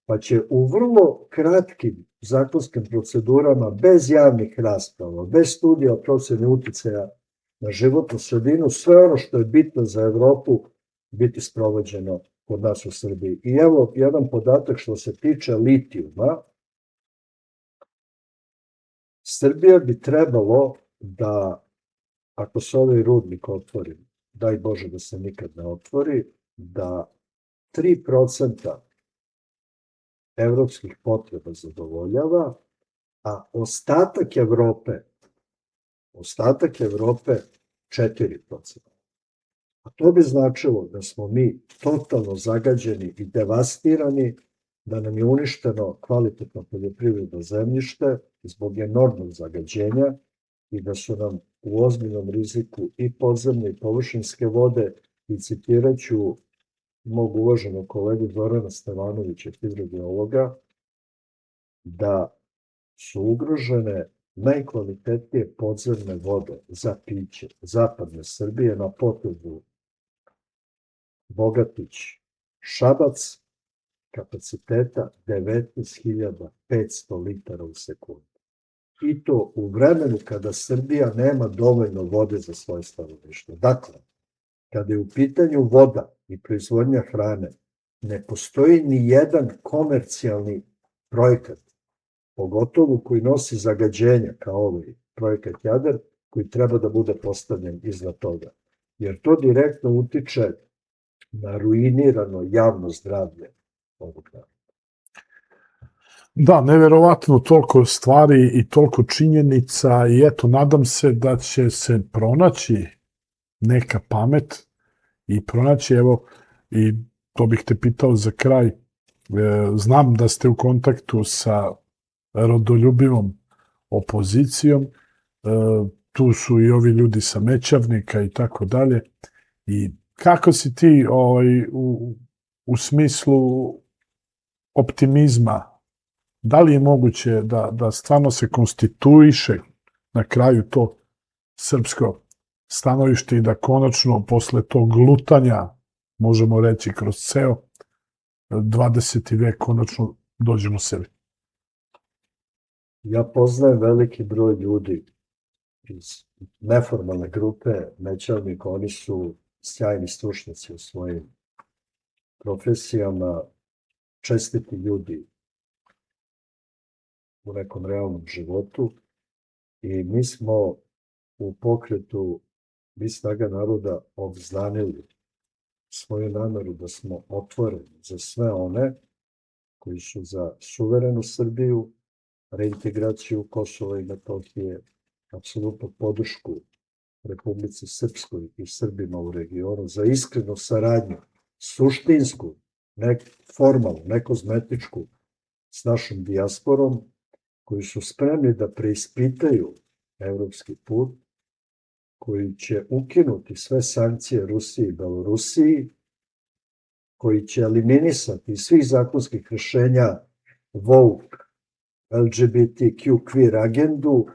pa će u vrlo kratkim zakonskim procedurama, bez javnih rasprava, bez studija o proceni uticaja na životnu sredinu, sve ono što je bitno za Evropu biti sprovođeno kod nas u Srbiji. I evo jedan podatak što se tiče litijuma. Srbija bi trebalo da ako se ovaj rudnik otvori, daj Bože da se nikad ne otvori, da 3% evropskih potreba zadovoljava, a ostatak Evrope 4%. A to bi značilo da smo mi totalno zagađeni i devastirani, da nam je uništeno kvalitetno poljoprivredno zemljište zbog enormnog zagađenja i da su nam u ozbiljnom riziku i podzemne i površinske vode, i citiraću mog uvaženog kolegu Zorana Stevanovića, hidrogeologa, da su ugrožene najkvalitetnije podzemne vode za piće zapadne Srbije na potezu Bogatić, Šabac, kapaciteta 19.500 litara u sekundu. I to u vremenu kada Srbija nema dovoljno vode za svoje stanovništvo. Dakle, kada je u pitanju voda i proizvodnja hrane, ne postoji ni jedan komercijalni projekat, pogotovo koji nosi zagađenja, kao ovaj projekat Jadar, koji treba da bude postavljen iznad toga. Jer to direktno utiče na ruinirano javno zdravlje ovog naroda. Da, neverovatno toliko stvari i toliko činjenica i eto, nadam se da će se pronaći neka pamet i pronaći, evo, i to bih te pitao za kraj, znam da ste u kontaktu sa rodoljubivom opozicijom, tu su i ovi ljudi sa Mećavnika i tako dalje, i kako si ti u smislu optimizma, da li je moguće da stvarno se konstituiše na kraju to srpsko stanovište i da konačno posle tog lutanja, možemo reći kroz ceo 20. vek, konačno dođemo sebi? Ja poznajem veliki broj ljudi iz neformalne grupe Mećavnika, oni su sjajni stručnjaci u svojim profesijama, čestiti ljudi u nekom realnom životu, i mi smo u pokretu Mi snaga naroda obznanili svoju nameru da smo otvoreni za sve one koji su za suverenu Srbiju, reintegraciju Kosova i Metohije, apsolutnu podršku Republici Srpskoj i Srbima u regionu, za iskrenu saradnju, suštinsku, ne formalnu, ne kozmetičku, s našom dijasporom, koji su spremni da preispitaju evropski put, koji će ukinuti sve sankcije Rusiji i Belorusiji, koji će eliminisati iz svih zakonskih rešenja woke, LGBTQ queer agendu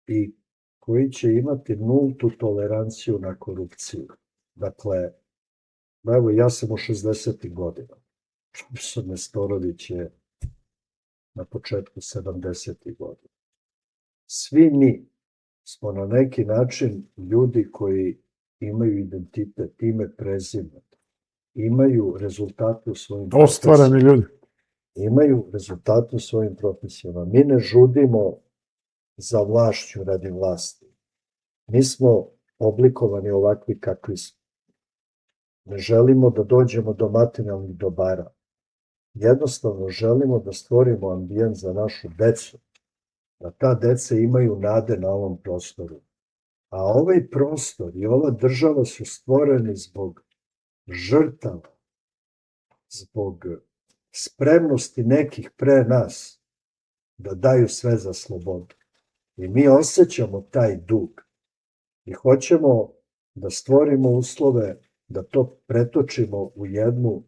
i koji će imati nultu toleranciju na korupciju. Dakle, evo, ja sam u 60. godina. Profesor Nestorović je na početku 70. godina. Svi mi smo na neki način ljudi koji imaju identitet, ime, prezime, imaju rezultate u svojim profesijama. Ostvareni ljudi. Imaju rezultate u svojim profesijama. Mi ne žudimo za vlašću radi vlasti. Mi smo oblikovani ovakvi kakvi smo. Ne želimo da dođemo do materijalnih dobara. Jednostavno želimo da stvorimo ambijent za našu decu, da ta deca imaju nade na ovom prostoru. A ovaj prostor i ova država su stvoreni zbog žrtava, zbog spremnosti nekih pre nas da daju sve za slobodu. I mi osjećamo taj dug i hoćemo da stvorimo uslove da to pretočimo u jednu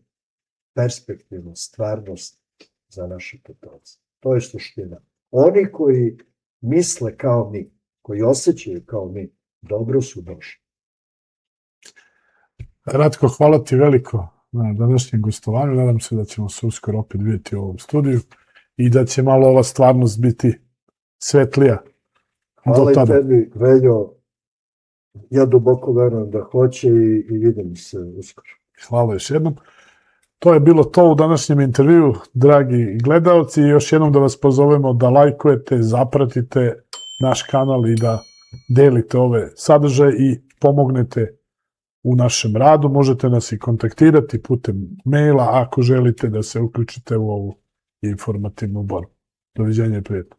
perspektivnu stvarnost za naše potomce. To je suština. Oni koji misle kao mi, koji osjećaju kao mi, dobro su došli. Ratko, hvala ti veliko na današnjem gostovanju. Nadam se da ćemo se uskoro opet vidjeti u ovom studiju i da će malo ova stvarnost biti svetlija. Hvala i tebi, Veljo. Ja duboko verujem da hoće i vidim se uskoro. Hvala još jednom. To je bilo to u današnjem intervju, dragi gledalci. Još jednom da vas pozovemo da lajkujete, zapratite naš kanal i da delite ove sadržaje i pomognete u našem radu. Možete nas i kontaktirati putem maila ako želite da se uključite u ovu informativnu borbu. Doviđenja i prijatno.